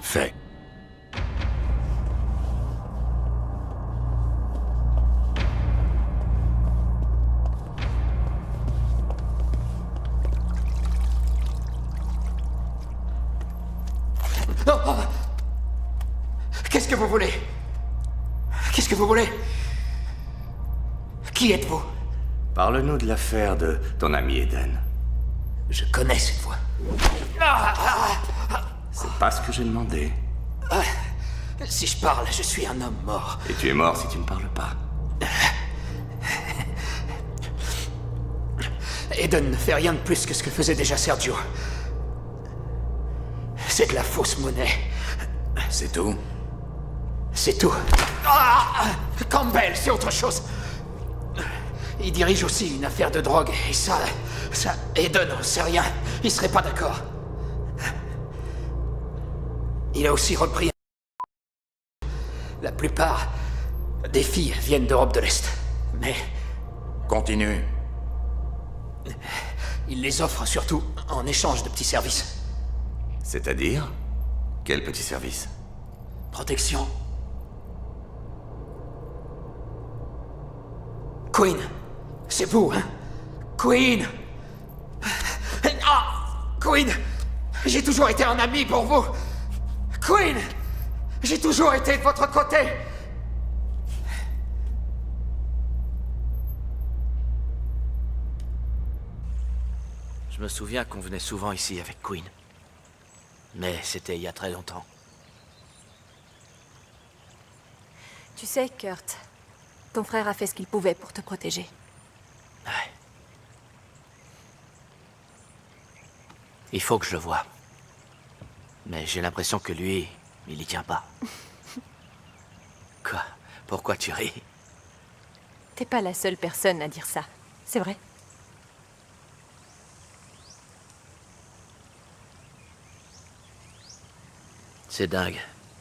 Speaker 1: Fait.
Speaker 8: Non. Qu'est-ce que vous voulez? Qu'est-ce que vous voulez? Qui êtes-vous?
Speaker 7: Parle-nous de l'affaire de ton ami Eden.
Speaker 8: Je connais cette voix.
Speaker 7: C'est pas ce que j'ai demandé.
Speaker 8: Si je parle, je suis un homme mort.
Speaker 7: Et tu es mort si tu ne parles pas.
Speaker 8: Eden ne fait rien de plus que ce que faisait déjà Sergio. C'est de la fausse monnaie.
Speaker 1: C'est tout?
Speaker 8: C'est tout. Campbell, c'est autre chose. Il dirige aussi une affaire de drogue, et ça, Eden n'en sait rien. Il serait pas d'accord. Il a aussi repris... La plupart des filles viennent d'Europe de l'Est. Mais...
Speaker 1: Continue.
Speaker 8: Il les offre surtout en échange de petits services.
Speaker 7: C'est-à-dire? Quel petit service?
Speaker 8: Protection. Quinn, c'est vous, hein? Quinn! Quinn! J'ai toujours été un ami pour vous! Quinn! J'ai toujours été de votre côté!
Speaker 5: Je me souviens qu'on venait souvent ici avec Quinn. Mais c'était il y a très longtemps.
Speaker 2: Tu sais, Kurt, ton frère a fait ce qu'il pouvait pour te protéger.
Speaker 5: Ouais. Il faut que je le voie. Mais j'ai l'impression que lui, il y tient pas. Quoi? Pourquoi tu ris?
Speaker 2: T'es pas la seule personne à dire ça, c'est vrai?
Speaker 5: C'est dingue.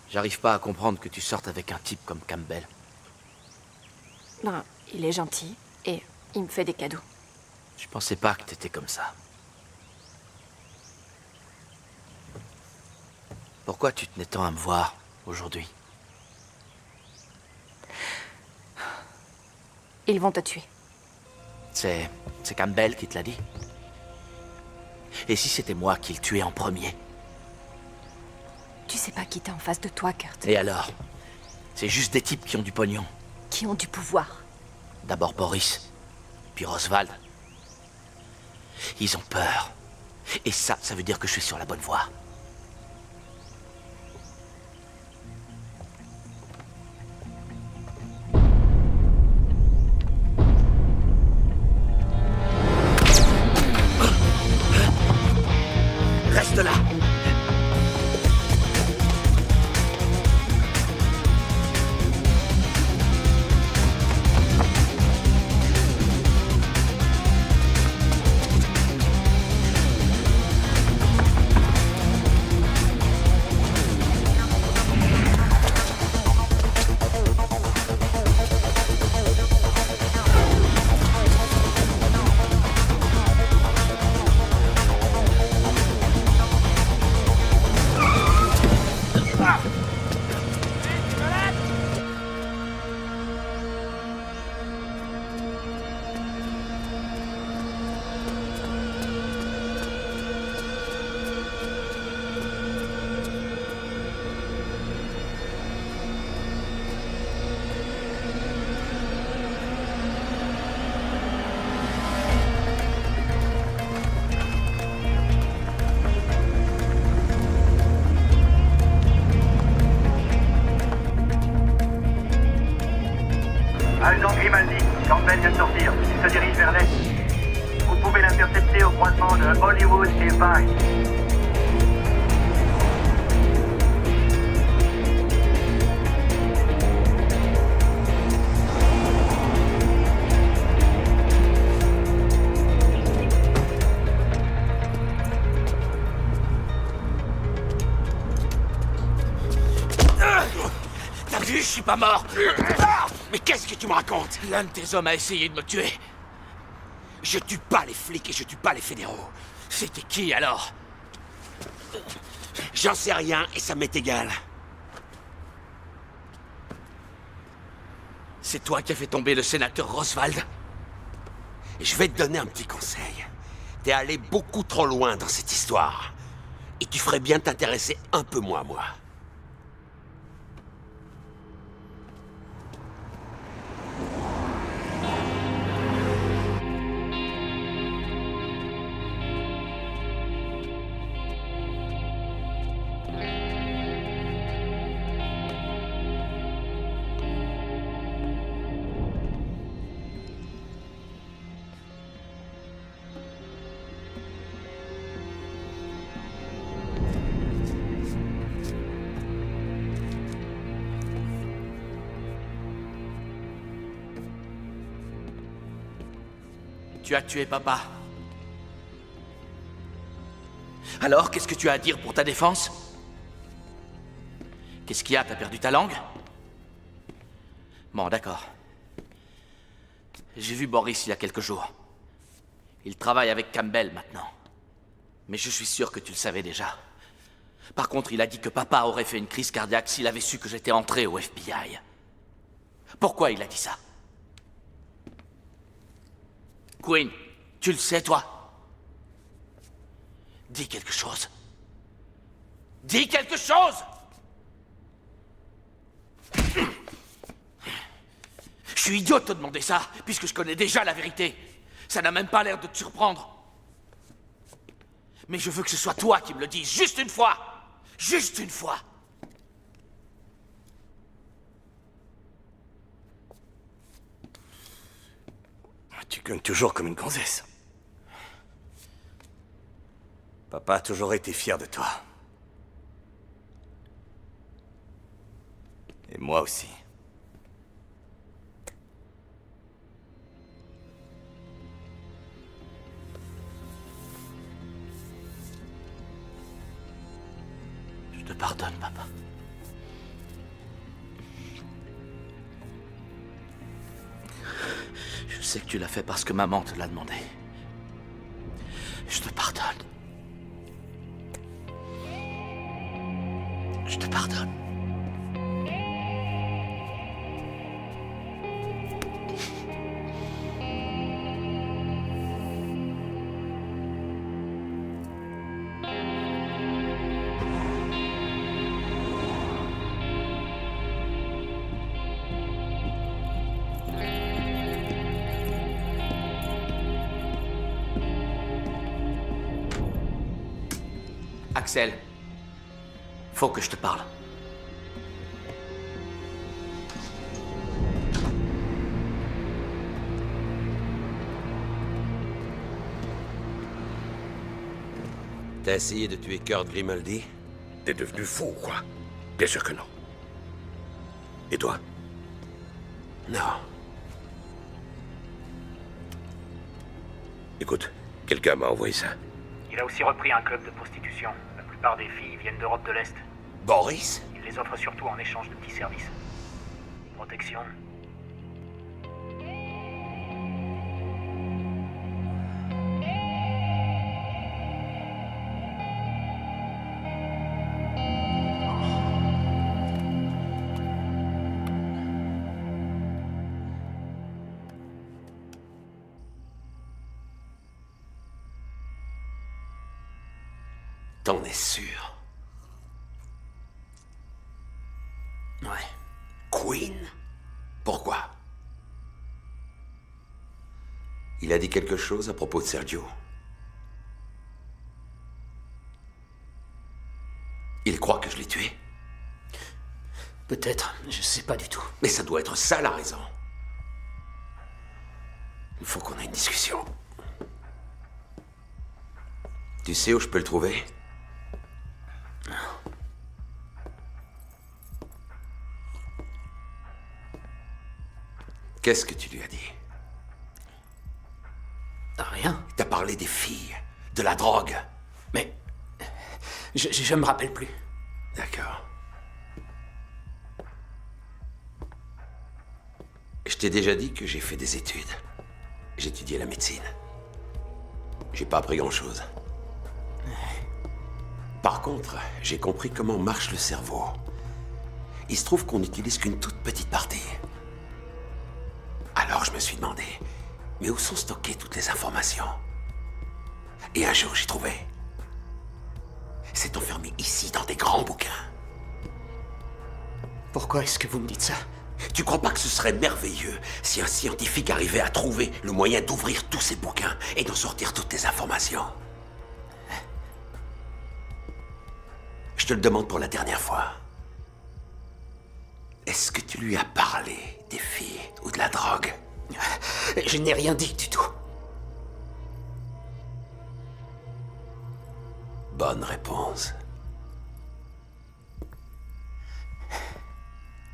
Speaker 5: J'arrive pas à comprendre que tu sortes avec un type comme Campbell.
Speaker 2: Ben, il est gentil et il me fait des cadeaux.
Speaker 5: Je pensais pas que t'étais comme ça. Pourquoi tu tenais tant à me voir aujourd'hui?
Speaker 2: Ils vont te tuer.
Speaker 5: C'est Campbell qui te l'a dit? Et si c'était moi qui le tuais en premier?
Speaker 2: Tu sais pas qui t'es en face de toi, Kurt.
Speaker 5: Et alors? C'est juste des types qui ont du pognon.
Speaker 2: Qui ont du pouvoir.
Speaker 5: D'abord Boris, puis Roswald. Ils ont peur. Et ça veut dire que je suis sur la bonne voie. Reste là!
Speaker 16: Hollywood est vaincu.
Speaker 5: T'as vu, je suis pas mort.
Speaker 14: Mais qu'est-ce que tu me racontes?
Speaker 5: L'un de tes hommes a essayé de me tuer.
Speaker 14: Je tue pas les flics et je tue pas les fédéraux.
Speaker 5: C'était qui alors?
Speaker 14: J'en sais rien et ça m'est égal.
Speaker 5: C'est toi qui as fait tomber le sénateur Roswald?
Speaker 14: Je vais te donner un petit conseil. T'es allé beaucoup trop loin dans cette histoire. Et tu ferais bien de t'intéresser un peu moins à moi.
Speaker 5: Tu as tué papa. Alors, qu'est-ce que tu as à dire pour ta défense? Qu'est-ce qu'il y a? T'as perdu ta langue? Bon, d'accord. J'ai vu Boris il y a quelques jours. Il travaille avec Campbell maintenant. Mais je suis sûr que tu le savais déjà. Par contre, il a dit que papa aurait fait une crise cardiaque s'il avait su que j'étais entré au FBI. Pourquoi il a dit ça? Quinn, tu le sais, toi? Dis quelque chose. Dis quelque chose! Je suis idiot de te demander ça, puisque je connais déjà la vérité. Ça n'a même pas l'air de te surprendre. Mais je veux que ce soit toi qui me le dises, juste une fois! Juste une fois!
Speaker 7: Tu cognes toujours comme une gonzesse. Papa a toujours été fier de toi. Et moi aussi.
Speaker 5: Je te pardonne, papa. Je sais que tu l'as fait parce que maman te l'a demandé. Je te pardonne. Je te pardonne. Axel, faut que je te parle.
Speaker 14: T'as essayé de tuer Kurt Grimaldi?
Speaker 3: T'es devenu fou ou quoi? Bien sûr que non. Et toi?
Speaker 14: Non.
Speaker 3: Écoute, quelqu'un m'a envoyé ça.
Speaker 17: Il a aussi repris un club de prostitution. La plupart des filles viennent d'Europe de l'Est.
Speaker 14: Boris?
Speaker 17: Il les offre surtout en échange de petits services. Protection.
Speaker 14: T'en es sûr?
Speaker 5: Ouais.
Speaker 14: Quinn? Pourquoi? Il a dit quelque chose à propos de Sergio. Il croit que je l'ai tué?
Speaker 9: Peut-être, je sais pas du tout.
Speaker 14: Mais ça doit être ça la raison. Il faut qu'on ait une discussion. Tu sais où je peux le trouver? Qu'est-ce que tu lui as dit?
Speaker 8: Rien.
Speaker 14: T'as parlé des filles, de la drogue.
Speaker 8: Mais... Je me rappelle plus.
Speaker 14: D'accord. Je t'ai déjà dit que j'ai fait des études. J'ai étudié la médecine. J'ai pas appris grand-chose. Par contre, j'ai compris comment marche le cerveau. Il se trouve qu'on n'utilise qu'une toute petite partie. Alors je me suis demandé, mais où sont stockées toutes les informations? Et un jour, j'ai trouvé. C'est enfermé ici, dans des grands bouquins.
Speaker 8: Pourquoi est-ce que vous me dites ça?
Speaker 14: Tu crois pas que ce serait merveilleux si un scientifique arrivait à trouver le moyen d'ouvrir tous ces bouquins et d'en sortir toutes les informations? Je te le demande pour la dernière fois. Est-ce que tu lui as parlé des filles ou de la drogue?
Speaker 8: Je n'ai rien dit du tout.
Speaker 14: Bonne réponse.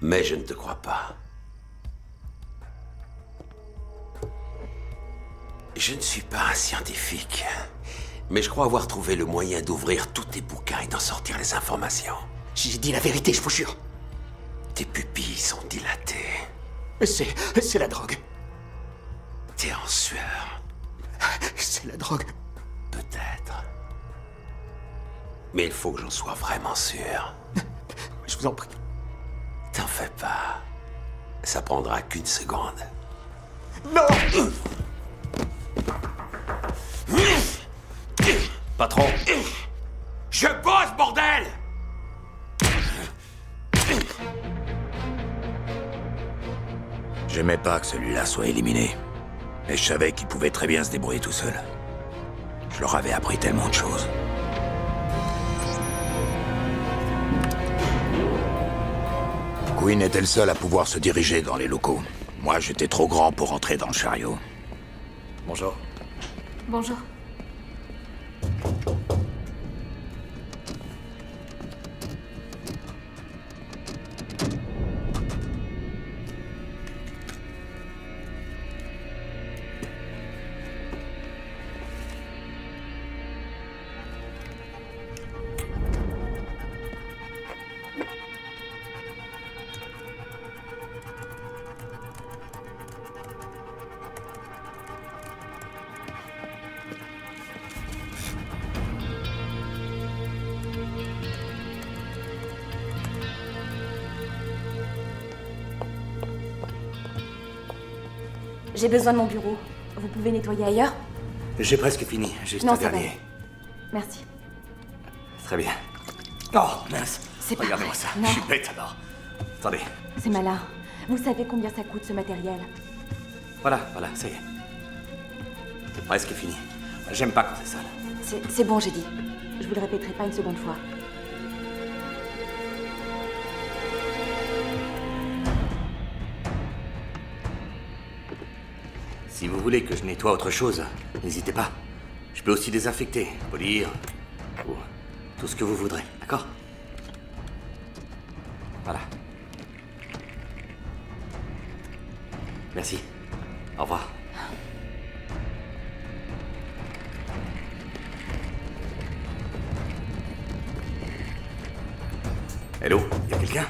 Speaker 14: Mais je ne te crois pas. Je ne suis pas un scientifique, mais je crois avoir trouvé le moyen d'ouvrir tous tes bouquins et d'en sortir les informations.
Speaker 8: J'ai dit la vérité, je vous jure.
Speaker 14: Tes pupilles sont dilatées.
Speaker 8: C'est la drogue.
Speaker 14: T'es en sueur.
Speaker 8: C'est la drogue.
Speaker 14: Peut-être. Mais il faut que j'en sois vraiment sûr.
Speaker 8: Je vous en prie.
Speaker 14: T'en fais pas. Ça prendra qu'une seconde.
Speaker 8: Non!
Speaker 14: Patron. Je bosse, bordel!
Speaker 1: J'aimais pas que celui-là soit éliminé. Mais je savais qu'il pouvait très bien se débrouiller tout seul. Je leur avais appris tellement de choses. Quinn était le seul à pouvoir se diriger dans les locaux. Moi, j'étais trop grand pour entrer dans le chariot.
Speaker 5: Bonjour.
Speaker 2: Bonjour. J'ai besoin de mon bureau. Vous pouvez nettoyer ailleurs?
Speaker 7: J'ai presque fini, juste
Speaker 2: Non,
Speaker 7: un
Speaker 2: ça va.
Speaker 7: dernier.
Speaker 2: Merci.
Speaker 7: Très bien. Oh, mince.
Speaker 2: C'est pas
Speaker 7: Regardez-moi
Speaker 2: vrai.
Speaker 7: ça.
Speaker 2: Non.
Speaker 7: Je suis bête alors. Attendez.
Speaker 2: C'est malin. Vous savez combien ça coûte ce matériel?
Speaker 7: Voilà, ça y est. C'est presque fini. J'aime pas quand c'est sale.
Speaker 2: C'est bon, j'ai dit. Je vous le répéterai pas une seconde fois.
Speaker 7: Si vous voulez que je nettoie autre chose, n'hésitez pas. Je peux aussi désinfecter, polir, ou tout ce que vous voudrez, d'accord? Voilà. Merci. Au revoir. Hello, y a quelqu'un?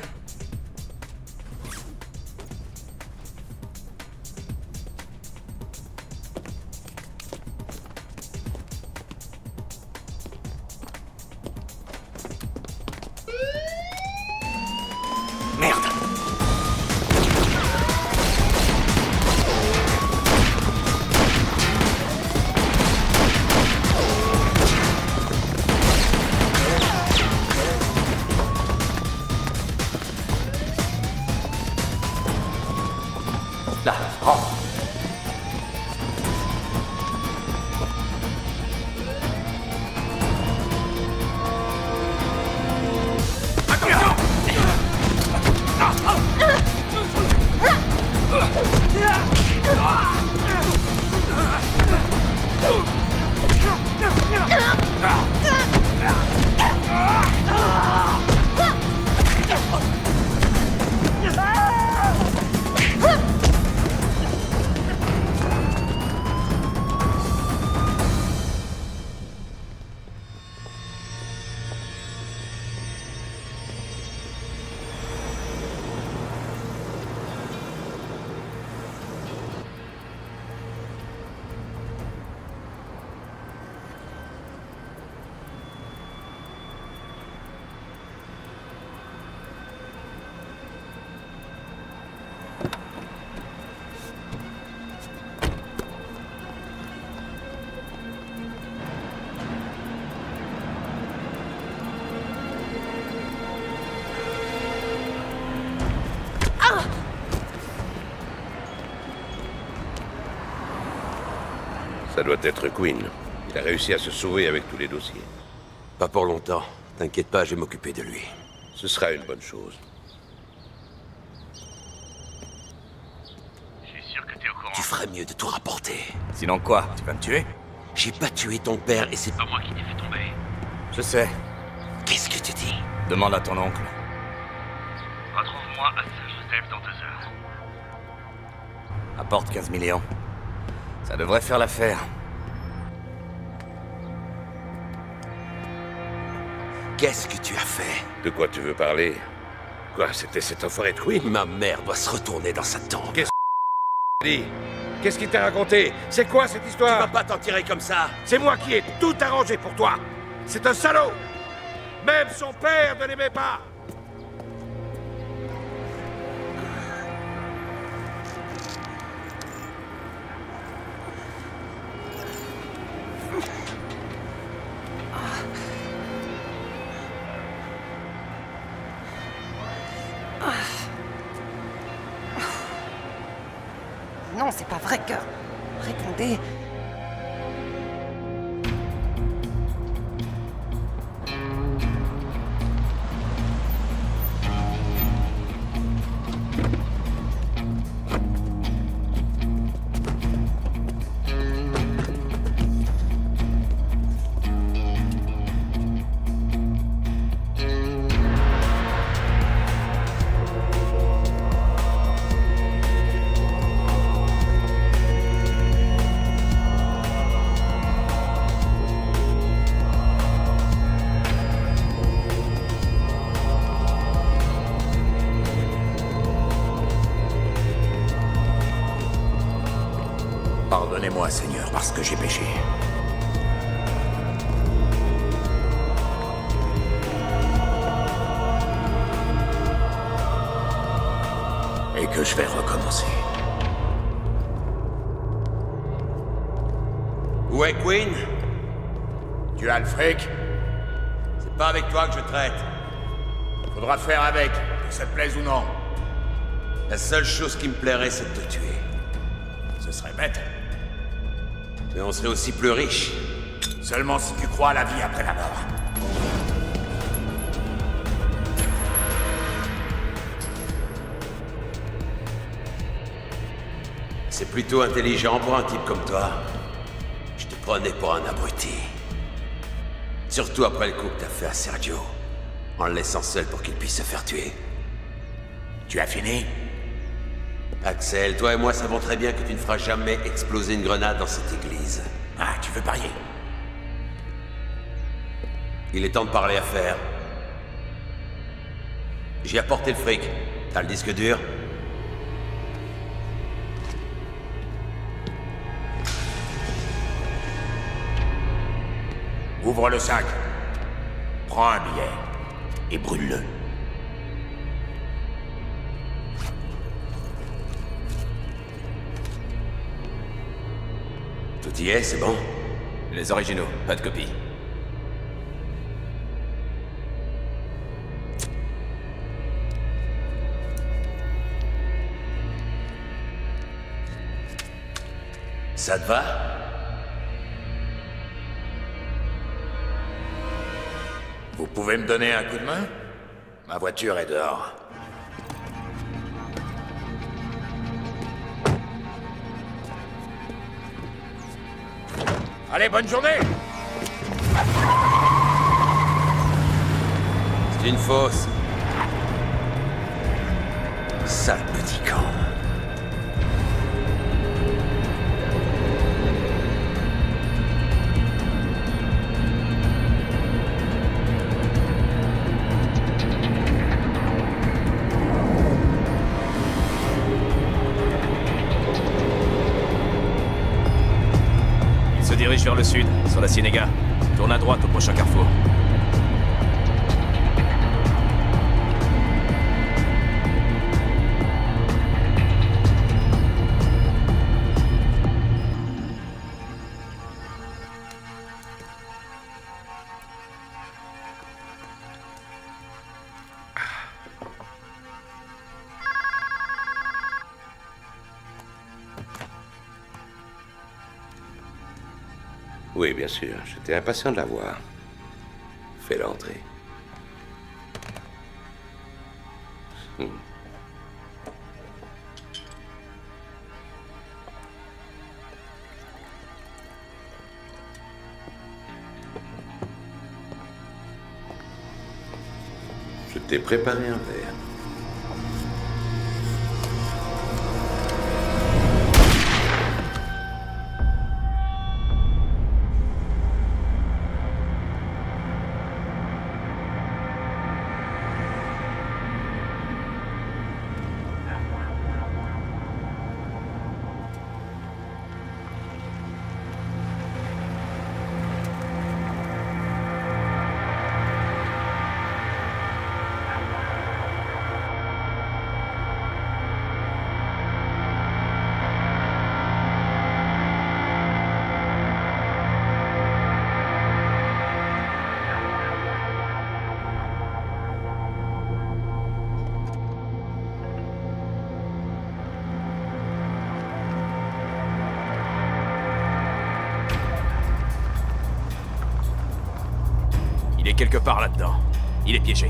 Speaker 7: Merde!
Speaker 3: Ça doit être Quinn. Il a réussi à se sauver avec tous les dossiers.
Speaker 14: Pas pour longtemps. T'inquiète pas, je vais m'occuper de lui.
Speaker 3: Ce sera une bonne chose.
Speaker 15: Je suis sûr que t'es au courant.
Speaker 14: Tu ferais mieux de tout rapporter.
Speaker 7: Sinon quoi? Tu vas me tuer?
Speaker 14: J'ai pas tué ton père et c'est
Speaker 15: Pas moi qui t'ai fait tomber.
Speaker 7: Je sais.
Speaker 14: Qu'est-ce que tu dis?
Speaker 7: Demande à ton oncle.
Speaker 15: Retrouve-moi à Saint-Joseph dans 2 heures.
Speaker 7: Apporte 15 millions. Ça devrait faire l'affaire.
Speaker 14: Qu'est-ce que tu as fait?
Speaker 3: De quoi tu veux parler? Quoi, c'était cet enfoiré de Quinn?
Speaker 14: Ma mère doit se retourner dans sa tombe.
Speaker 3: Qu'est-ce que dit? Qu'est-ce qu'il t'a raconté? C'est quoi cette histoire?
Speaker 14: Tu vas pas t'en tirer comme ça.
Speaker 3: C'est moi qui ai tout arrangé pour toi. C'est un salaud. Même son père ne l'aimait pas.
Speaker 12: Non, c'est pas vrai que... Répondez...
Speaker 1: Pardonnez-moi, Seigneur, parce que j'ai péché. Et que je vais recommencer.
Speaker 14: Où est Quinn?
Speaker 1: Tu as le fric?
Speaker 14: C'est pas avec toi que je traite.
Speaker 1: Faudra faire avec, que ça te plaise ou non.
Speaker 14: La seule chose qui me plairait, c'est de te tuer.
Speaker 1: Ce serait bête.
Speaker 14: Mais on serait aussi plus riche.
Speaker 1: Seulement si tu crois à la vie après la mort.
Speaker 14: C'est plutôt intelligent pour un type comme toi. Je te prenais pour un abruti. Surtout après le coup que t'as fait à Sergio. En le laissant seul pour qu'il puisse se faire tuer.
Speaker 1: Tu as fini?
Speaker 14: Axel, toi et moi savons très bien que tu ne feras jamais exploser une grenade dans cette église.
Speaker 1: Ah, tu veux parier?
Speaker 14: Il est temps de parler affaires. J'ai apporté le fric. T'as le disque dur?
Speaker 1: Ouvre le sac. Prends un billet. Et brûle-le.
Speaker 14: Tout y est, c'est bon?
Speaker 10: Les originaux, pas de copie.
Speaker 14: Ça te va?
Speaker 1: Vous pouvez me donner un coup de main? Ma voiture est dehors. Allez, bonne journée!
Speaker 14: C'est une fausse. Sale petit camp.
Speaker 10: Il se dirige vers le sud, sur la Ciénéga. Tourne à droite au prochain carrefour.
Speaker 3: Oui, bien sûr. J'étais impatient de la voir. Fais-la entrer. Je t'ai préparé un verre.
Speaker 10: Il est quelque part là-dedans. Il est piégé.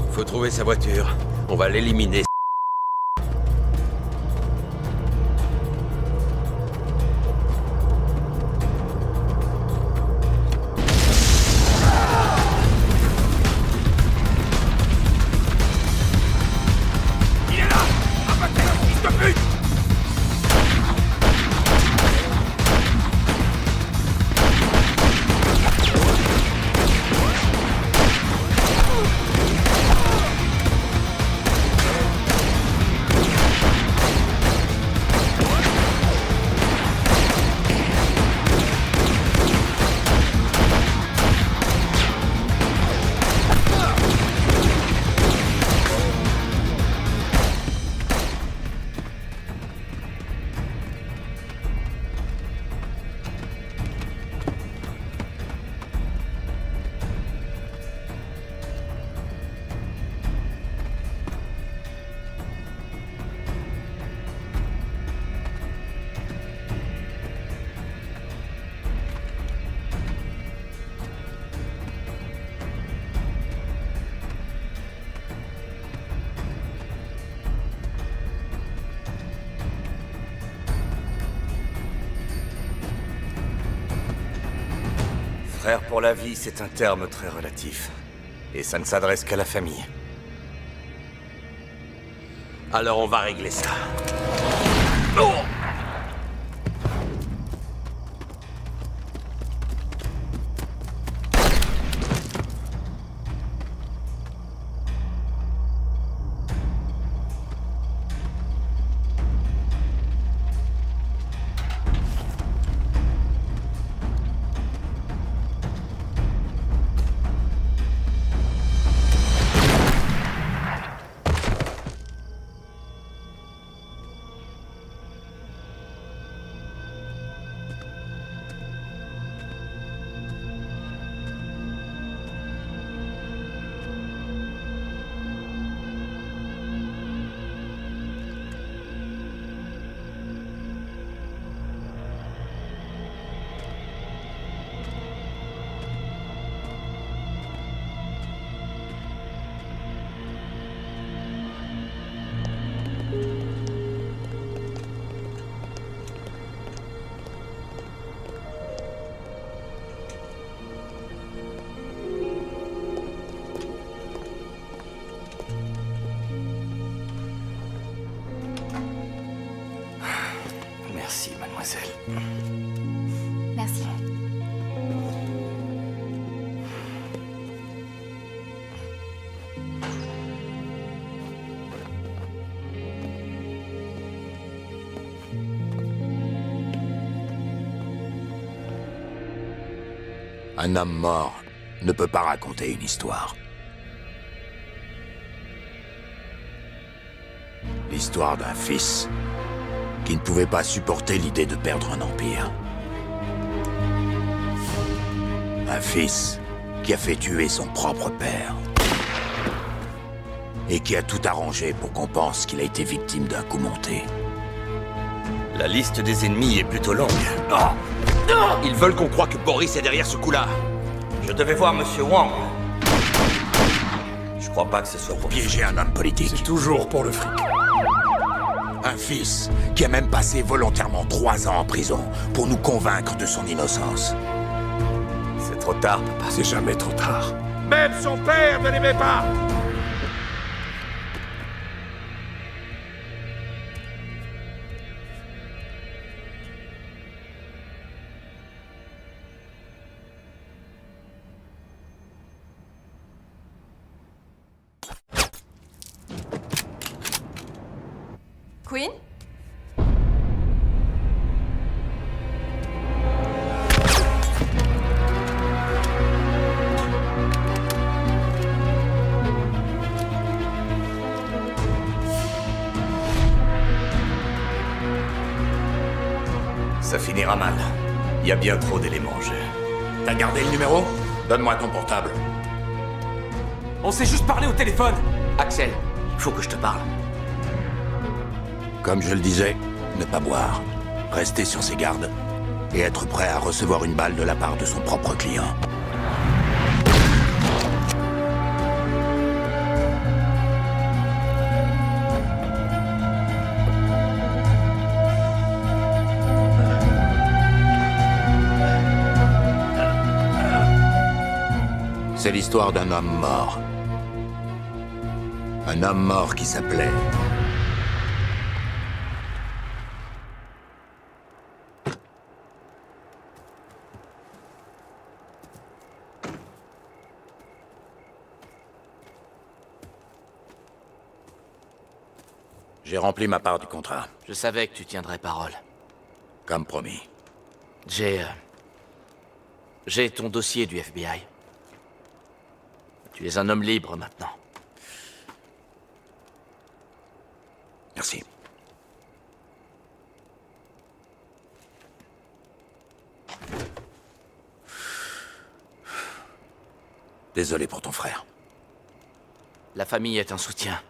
Speaker 14: Faut trouver sa voiture. On va l'éliminer.
Speaker 10: Il est là! Abattez-le, fils de pute!
Speaker 7: Frère pour la vie, c'est un terme très relatif. Et ça ne s'adresse qu'à la famille.
Speaker 14: Alors on va régler ça.
Speaker 7: Merci, mademoiselle.
Speaker 16: Merci.
Speaker 1: Un homme mort ne peut pas raconter une histoire. L'histoire d'un fils qui ne pouvait pas supporter l'idée de perdre un empire. Un fils qui a fait tuer son propre père. Et qui a tout arrangé pour qu'on pense qu'il a été victime d'un coup monté.
Speaker 7: La liste des ennemis est plutôt longue.
Speaker 14: Ils veulent qu'on croie que Boris est derrière ce coup-là.
Speaker 7: Je devais voir Monsieur Wang. Je crois pas que ce soit pour
Speaker 1: piéger un homme politique.
Speaker 4: C'est toujours pour le fric.
Speaker 1: Un fils qui a même passé volontairement 3 ans en prison pour nous convaincre de son innocence.
Speaker 7: C'est trop tard, papa.
Speaker 4: C'est jamais trop tard.
Speaker 14: Même son père ne l'aimait pas.
Speaker 2: Queen?
Speaker 7: Ça finira mal. Il y a bien trop d'éléments en jeu.
Speaker 1: T'as gardé le numéro? Donne-moi ton portable.
Speaker 10: On s'est juste parlé au téléphone.
Speaker 5: Axel, il faut que je te parle.
Speaker 1: Comme je le disais, ne pas boire, rester sur ses gardes et être prêt à recevoir une balle de la part de son propre client. C'est l'histoire d'un homme mort. Un homme mort qui s'appelait... J'ai rempli ma part du contrat.
Speaker 5: Je savais que tu tiendrais parole.
Speaker 1: Comme promis.
Speaker 5: J'ai ton dossier du FBI. Tu es un homme libre maintenant.
Speaker 1: Merci. Désolé pour ton frère.
Speaker 5: La famille est un soutien,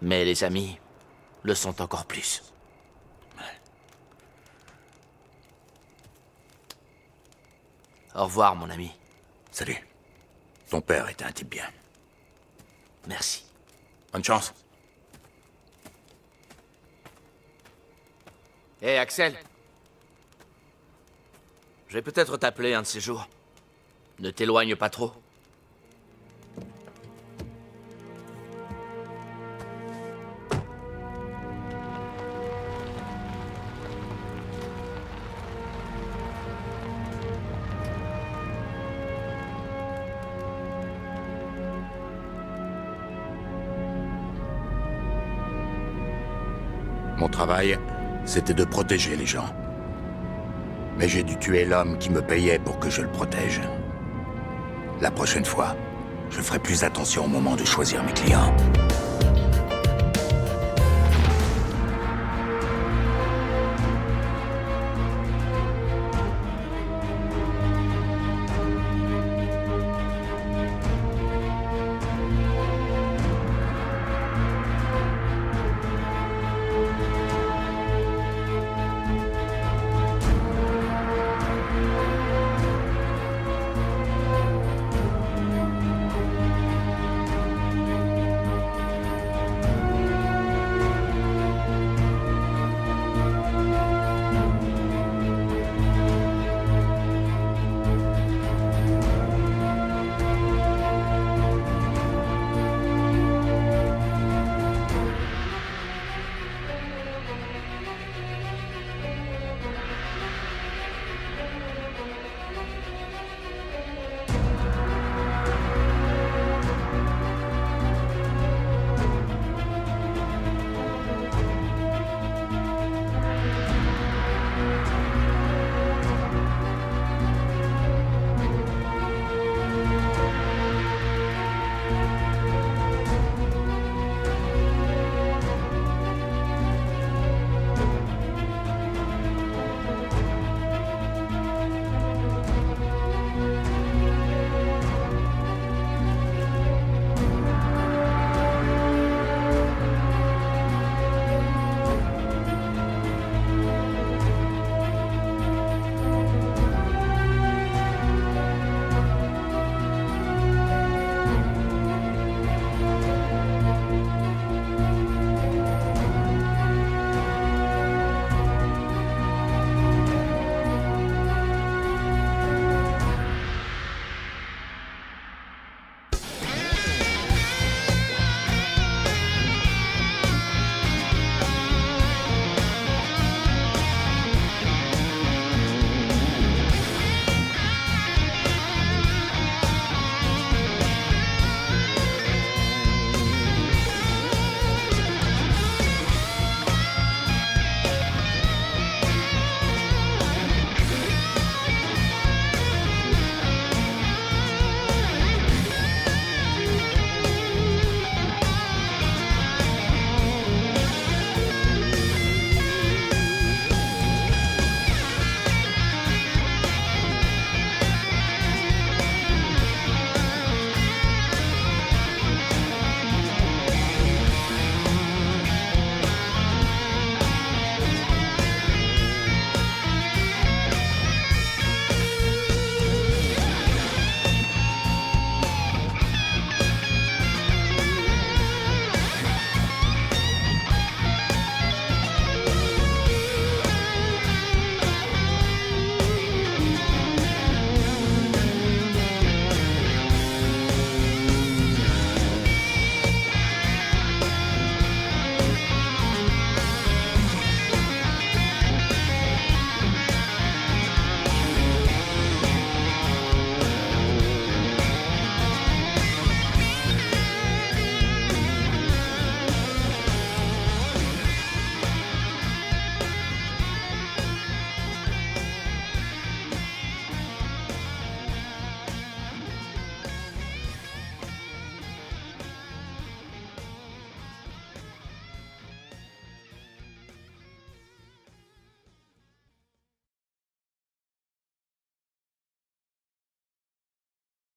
Speaker 5: mais les amis le sont encore plus. Au revoir, mon ami.
Speaker 1: Salut. Ton père était un type bien.
Speaker 5: Merci.
Speaker 1: Bonne chance.
Speaker 5: Hé, Axel. Je vais peut-être t'appeler un de ces jours. Ne t'éloigne pas trop.
Speaker 1: Mon travail, c'était de protéger les gens. Mais j'ai dû tuer l'homme qui me payait pour que je le protège. La prochaine fois, je ferai plus attention au moment de choisir mes clients.